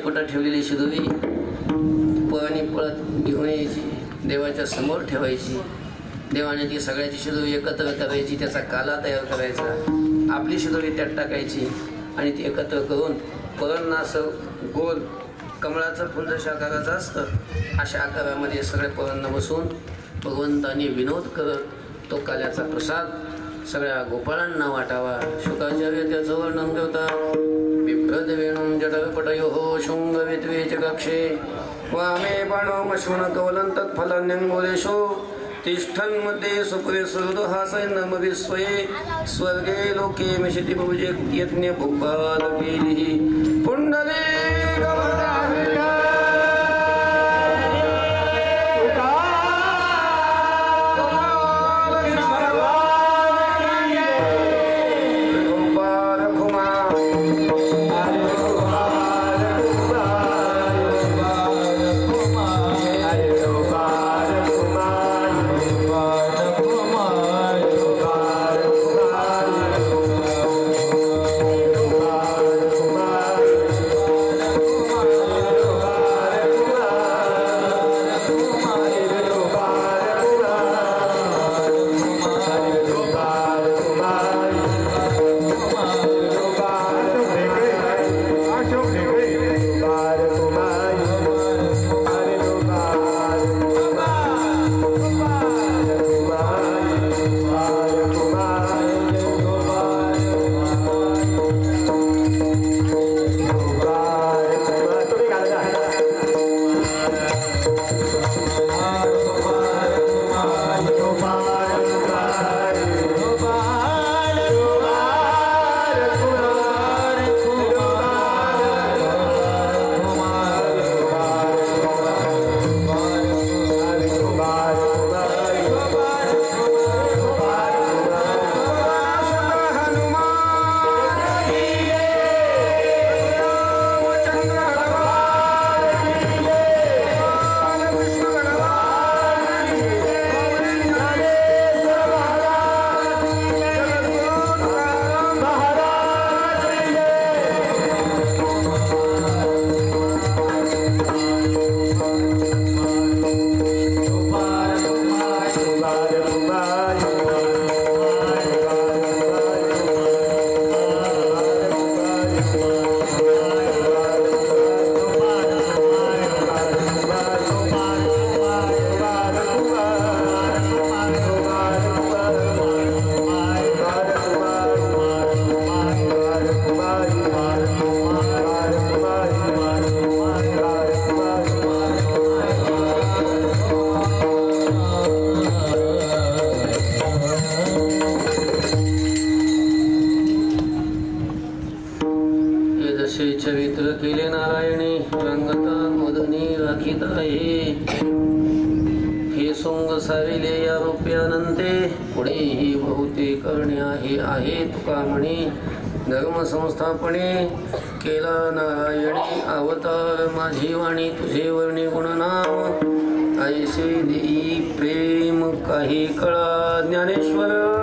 S1: कुठं ठेवलेली शिदोरी पळणी पळत घेऊन यायची, देवाच्या समोर ठेवायची. देवाने ती सगळ्याची शिदोरी एकत्र करायची, त्याचा काला तयार करायचा, आपली शिदोरी त्यात टाकायची आणि ती एकत्र करून पळणं असं गोल कमळाचं फुल जशा आकाराचं असतं अशा आकारामध्ये सगळे पळणं बसून भगवंतांनी विनोद करत तो काल्याचा प्रसाद सगळ्या गोपाळांना वाटावा. शुकाचार्य त्याचं वर्णन करतात. बिभ्रद वेणूं जटलपटयोः शृंगविद्वेच कक्षे वामे बाणोमश्वण कवलं तत्फलान्यङ्गोलेशो तिष्ठन्मध्ये सुपुरे सुहृदहासैन्नमविस्वये स्वर्गे लोके मिषति बहुजे यज्ञ भुपालकेलिः पुण्डली चरित्र केले नारायणी रंगता मदनी राखीत आहे. हे सोंग सारिले या रूप्यानंते पुढेही बहुते करणे आहे तुका म्हणे. धर्म संस्थापने केला नारायणी अवतार माझी वाणी तुझे वर्णी गुणनाम ऐसे देई प्रेम काही कळा ज्ञानेश्वर.